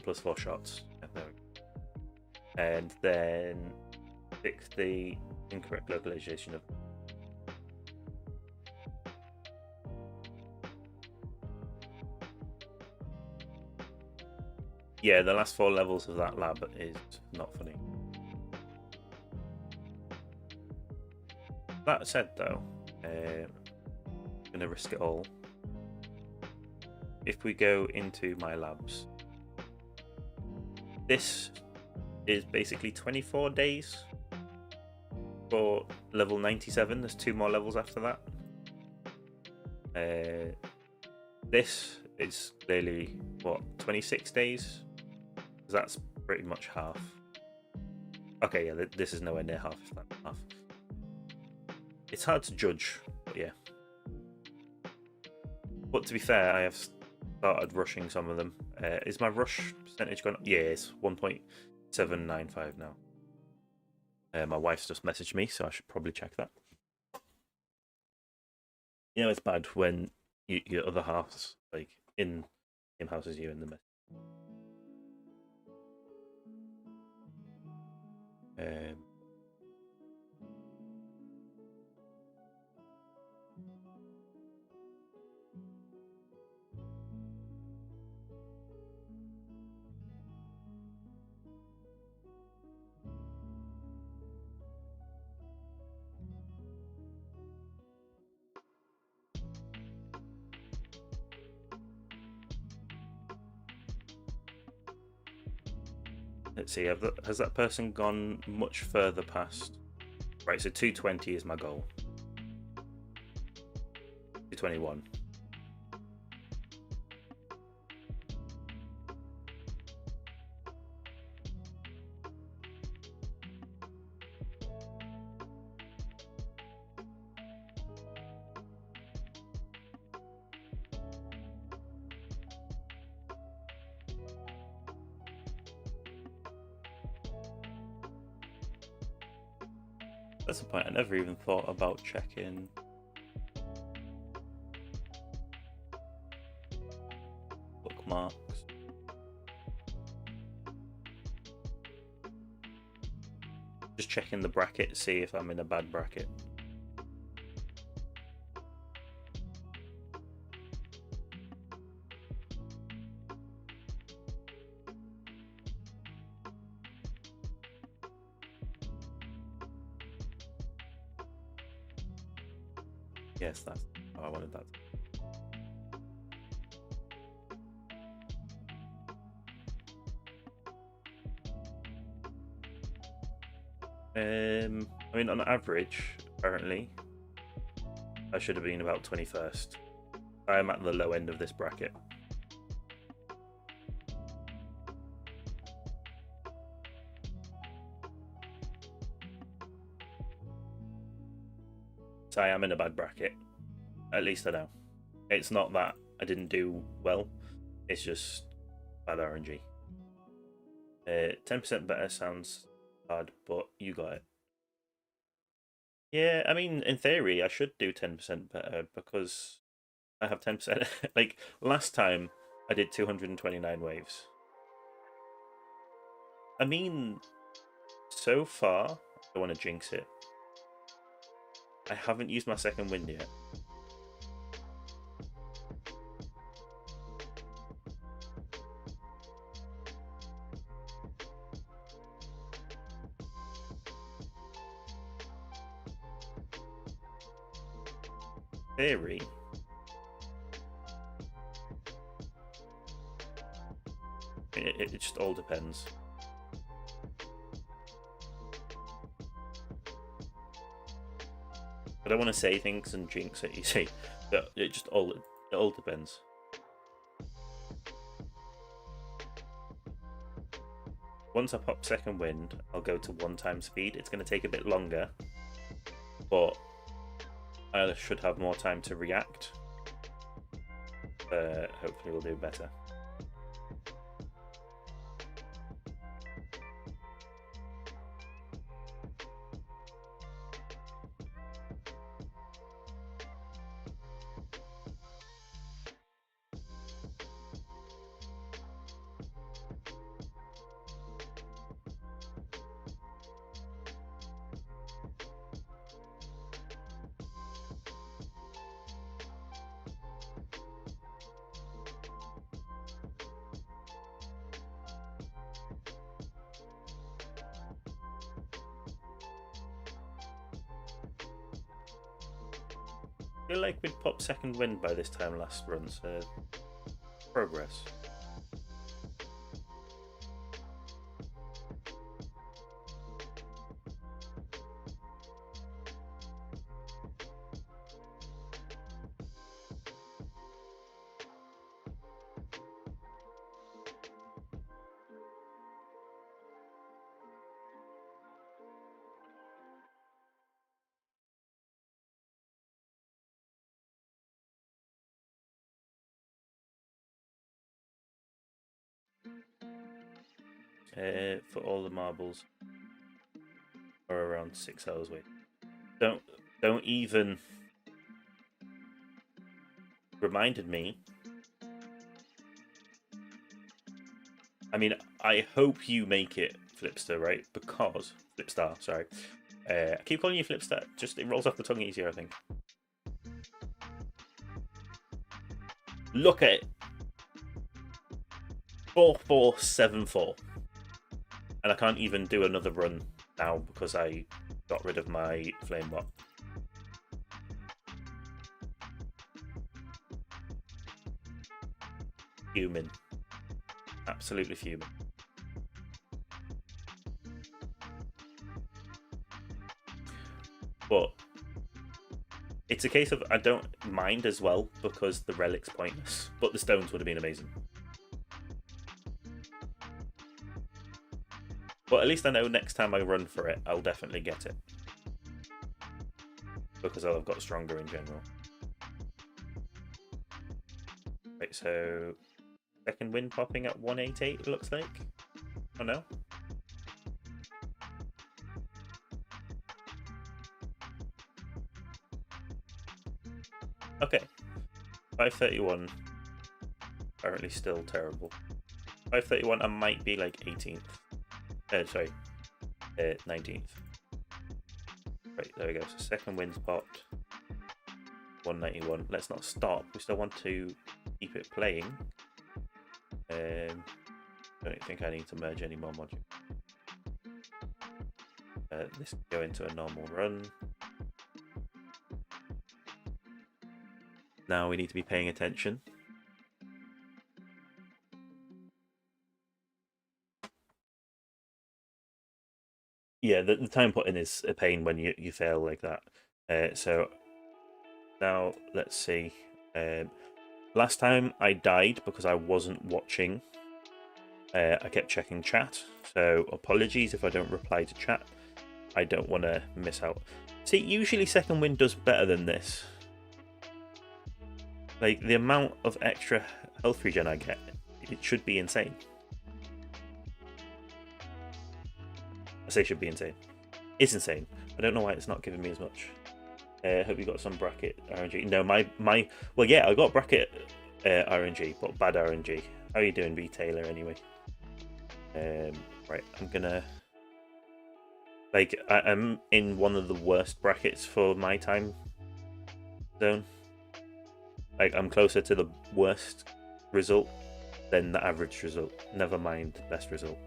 plus 4 shots. And then fix the incorrect localization of. Yeah, the last 4 levels of that lab is not funny. That said, though, I'm going to risk it all. If we go into my labs, this is basically 24 days for level 97. There's 2 more levels after that. This is clearly, what, 26 days? That's pretty much half. Okay, yeah, this is nowhere near half, if that's half. It's hard to judge, but yeah. But to be fair, I have started rushing some of them. Is my rush percentage gone up? Yeah, it's 1.795 now. My wife's just messaged me, so I should probably check that. You know, it's bad when your other half's like in the same house as you in the mess. Let's see, has that person gone much further past? Right, so 220 is my goal. 221. That's the point. I never even thought about checking. Bookmarks. Just checking the bracket, see if I'm in a bad bracket. Yes, that's how I wanted that. I mean, on average, apparently, I should have been about 21st. I am at the low end of this bracket. So I am in a bad bracket. At least I know. It's not that I didn't do well. It's just bad RNG. 10% better sounds bad, but you got it. Yeah, I mean, in theory, I should do 10% better because I have 10%. Like, last time, I did 229 waves. I mean, so far, I don't want to jinx it. I haven't used my second wind yet. Theory. It just all depends. I don't want to say things and jinx it, you see. But it all depends. Once I pop second wind, I'll go to 1 time speed. It's going to take a bit longer, but I should have more time to react. Hopefully we'll do better. I feel like we'd pop second wind by this time last run, so progress. For all the marbles are around 6 hours wait. Don't even reminded me. I mean, I hope you make it, Flipster, right? Because Flipstar, sorry. I keep calling you Flipstar. Just it rolls off the tongue easier, I think. Look at it. 4474. And I can't even do another run now because I got rid of my flame bot. Fuming. Absolutely fuming. But it's a case of I don't mind as well because the relic's pointless, but the stones would have been amazing. But at least I know next time I run for it, I'll definitely get it. Because I'll have got stronger in general. Right, so second wind popping at 188, it looks like. Oh no. Okay, 531. Apparently still terrible. 531, I might be like 18th. Sorry, 19th. Right, there we go. So second win spot, 191. Let's not stop. We still want to keep it playing. I don't think I need to merge any more modules. This can go into a normal run. Now we need to be paying attention. Yeah, the time put in is a pain when you fail like that. So now let's see. Last time I died because I wasn't watching. I kept checking chat, so apologies if I don't reply to chat. I don't want to miss out. See, usually second win does better than this. Like, the amount of extra health regen I get, it should be insane. I say should be insane. It's insane. I don't know why it's not giving me as much. Hope you got some bracket RNG. No, well, yeah, I got bracket RNG, but bad RNG. How are you doing, retailer, anyway? Right, I'm gonna... Like, I'm in one of the worst brackets for my time zone. Like, I'm closer to the worst result than the average result. Never mind the best result.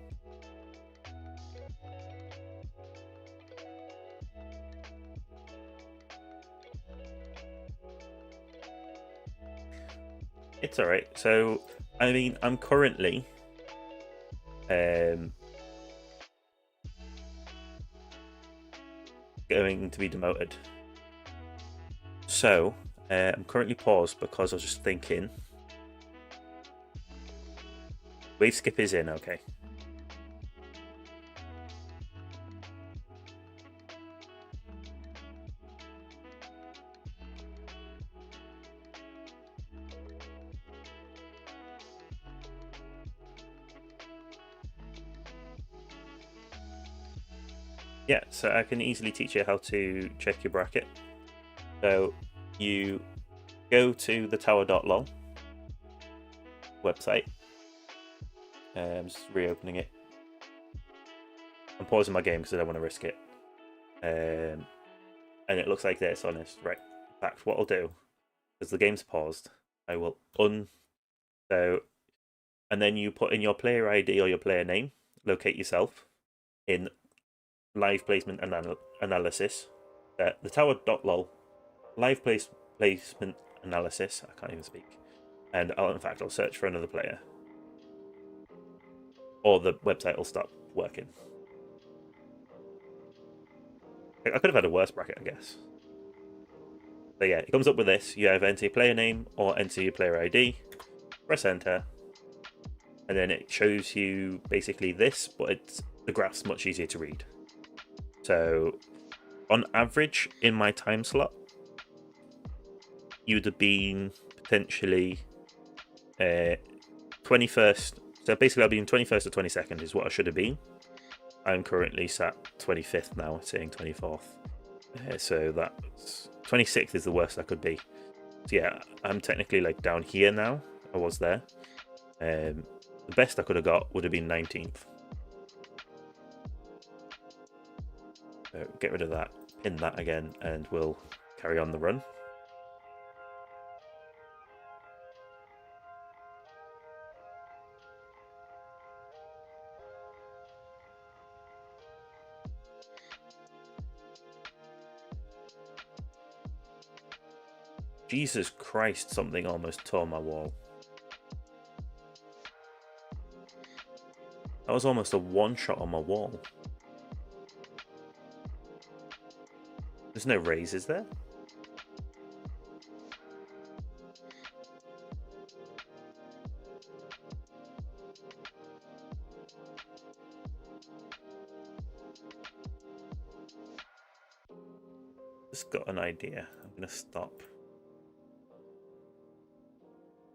It's alright. So, I mean, I'm currently... going to be demoted. So, I'm currently paused because I was just thinking. Wave skip is in, okay. Yeah, so I can easily teach you how to check your bracket. So you go to the tower.lol website. I'm just reopening it. I'm pausing my game because I don't want to risk it. And it looks like this on this. Right. In fact, what I'll do, because the game's paused, I will so, and then you put in your player ID or your player name, locate yourself in live placement analysis. The tower.lol live placement analysis. I can't even speak. And in fact, I'll search for another player. Or the website will stop working. I could have had a worse bracket, I guess. So yeah, it comes up with this. You either enter your player name or enter your player ID. Press enter. And then it shows you basically this, but the graph's much easier to read. So on average, in my time slot, you'd have been potentially 21st. So basically, I've been 21st or 22nd is what I should have been. I'm currently sat 25th now, saying 24th. So that's 26th is the worst I could be. So yeah, I'm technically like down here now. I was there. The best I could have got would have been 19th. So get rid of that, pin that again, and we'll carry on the run. Jesus Christ, something almost tore my wall. That was almost a one-shot on my wall. There's no raise, is there? Just got an idea. I'm going to stop.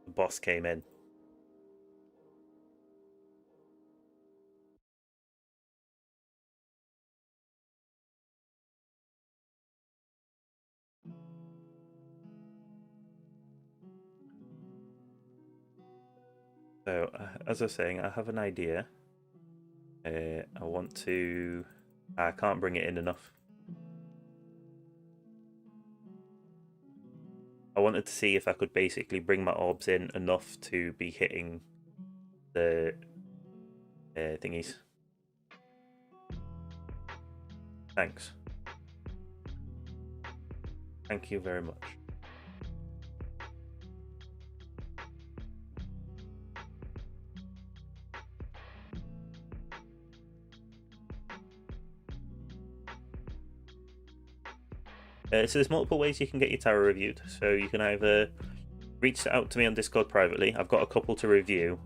The boss came in. So, as I was saying, I have an idea. I want to... I can't bring it in enough. I wanted to see if I could basically bring my orbs in enough to be hitting the thingies. Thanks. Thank you very much. So there's multiple ways you can get your tower reviewed. So you can either reach out to me on Discord privately. I've got a couple to review.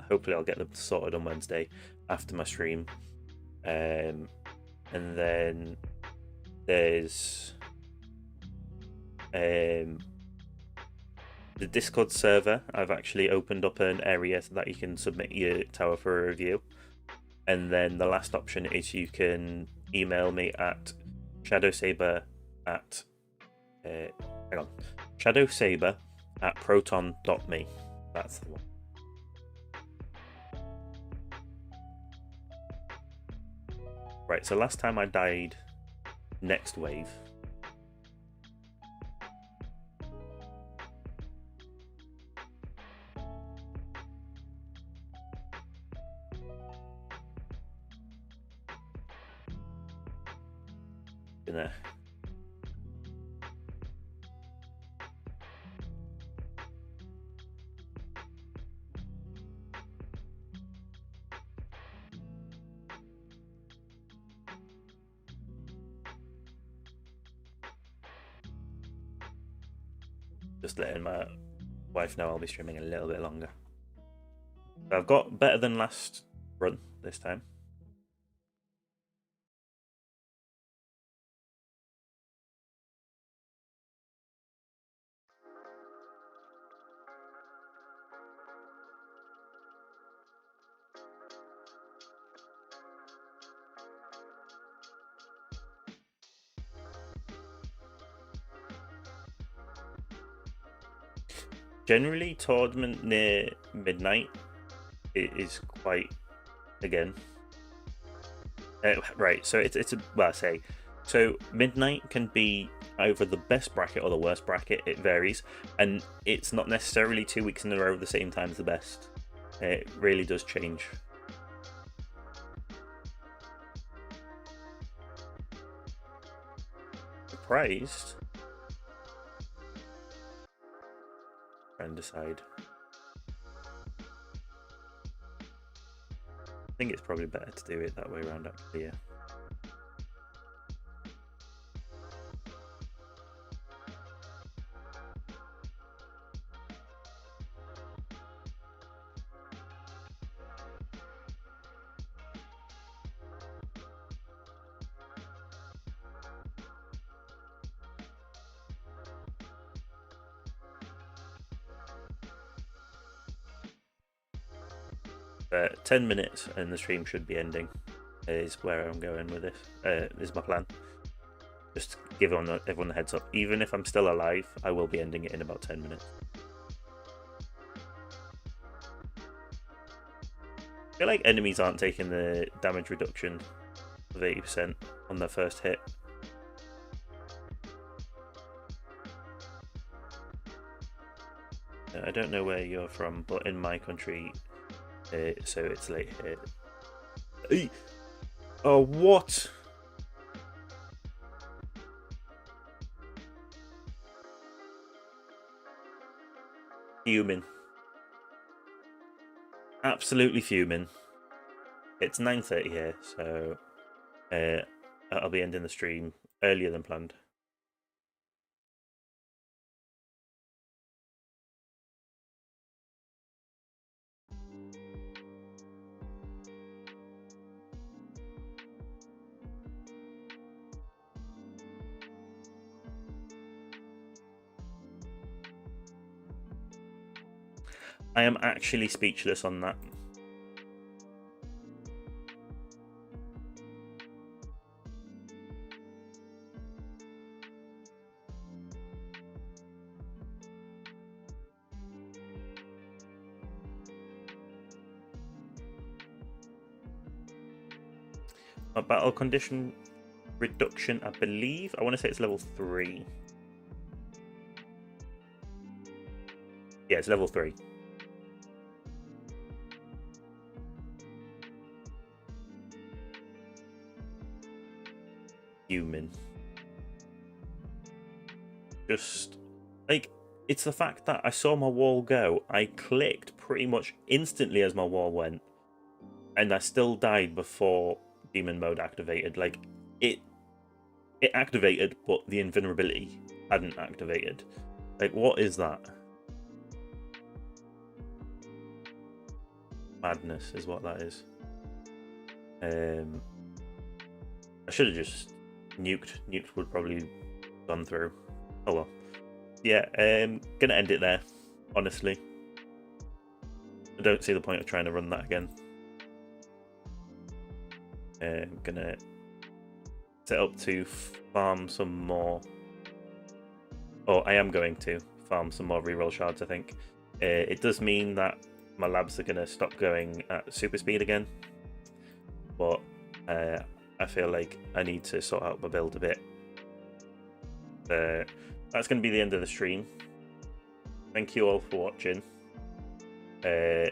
Hopefully I'll get them sorted on Wednesday after my stream. And then there's the Discord server. I've actually opened up an area so that you can submit your tower for a review. And then the last option is you can email me at shadowsaber at shadowsaber@proton.me. That's the one. Right, so last time I died next wave. Gonna just letting my wife know I'll be streaming a little bit longer. I've got better than last run this time. Generally, tournament near midnight is quite, again. Right, so it's a, well, I say, so midnight can be either the best bracket or the worst bracket. It varies, and it's not necessarily 2 weeks in a row the same time as the best. It really does change. Surprised? Try and decide. I think it's probably better to do it that way around, actually, yeah. But 10 minutes and the stream should be ending, is where I'm going with this. Is my plan. Just to give everyone the heads up. Even if I'm still alive, I will be ending it in about 10 minutes. I feel like enemies aren't taking the damage reduction of 80% on their first hit. I don't know where you're from, but in my country, so it's late here. Oh, what? Fuming. Absolutely fuming. It's 9:30 here, so I'll be ending the stream earlier than planned. I am actually speechless on that. A battle condition reduction, I believe. I want to say it's level 3. Yeah, it's level 3. Human. Just, like, it's the fact that I saw my wall go. I clicked pretty much instantly as my wall went. And I still died before demon mode activated. Like, it activated, but the invulnerability hadn't activated. Like, what is that? Madness is what that is. I should have just nuked. Nuked would probably gone through. Oh well. Yeah, gonna end it there, honestly. I don't see the point of trying to run that again. I'm gonna set up to farm some more. Oh, I am going to farm some more reroll shards, I think. It does mean that my labs are gonna stop going at super speed again. But I feel like I need to sort out my build a bit. That's going to be the end of the stream. Thank you all for watching. Yeah,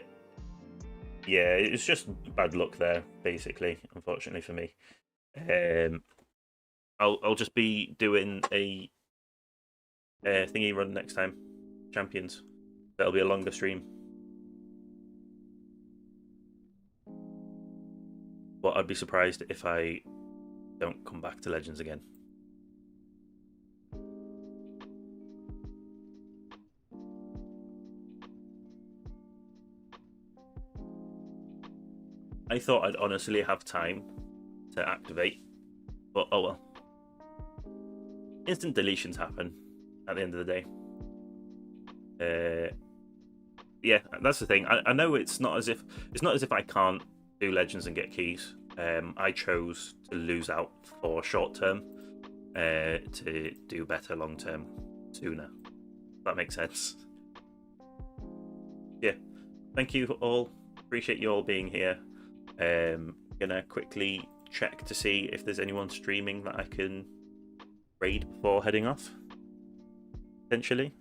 it's just bad luck there, basically, unfortunately for me. I'll just be doing a thingy run next time, Champions. That'll be a longer stream. But I'd be surprised if I don't come back to Legends again. I thought I'd honestly have time to activate, but oh well. Instant deletions happen at the end of the day. Yeah, that's the thing. I know it's not as if I can't do Legends and get keys. I chose to lose out for short term to do better long term sooner. That makes sense. Yeah, thank you all. Appreciate you all being here. Gonna quickly check to see if there's anyone streaming that I can raid before heading off. Potentially.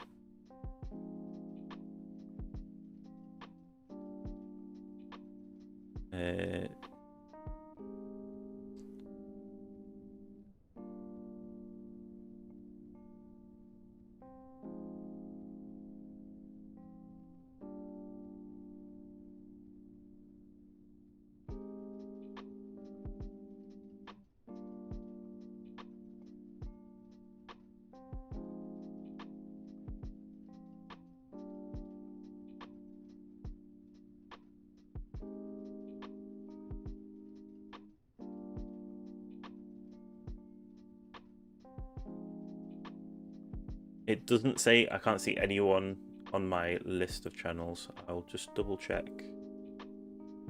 It doesn't say, I can't see anyone on my list of channels. I'll just double check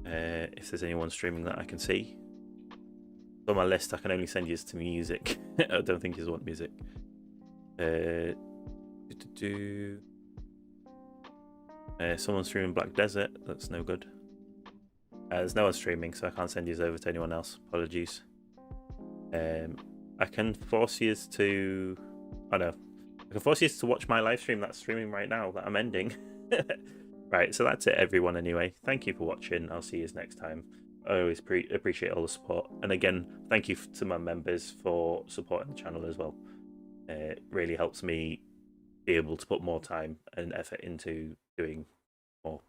if there's anyone streaming that I can see. On my list, I can only send you to music. I don't think you want music. Someone streaming Black Desert. That's no good. There's no one streaming, so I can't send you over to anyone else. Apologies. I can force you to... Oh no. I can force you to watch my live stream that's streaming right now that I'm ending. Right, so that's it, everyone, anyway. Thank you for watching. I'll see you next time. I always appreciate all the support. And again, thank you to my members for supporting the channel as well. It really helps me be able to put more time and effort into doing more,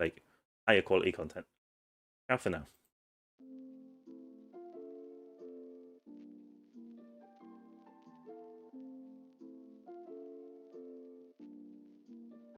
like, higher quality content. Ciao for now.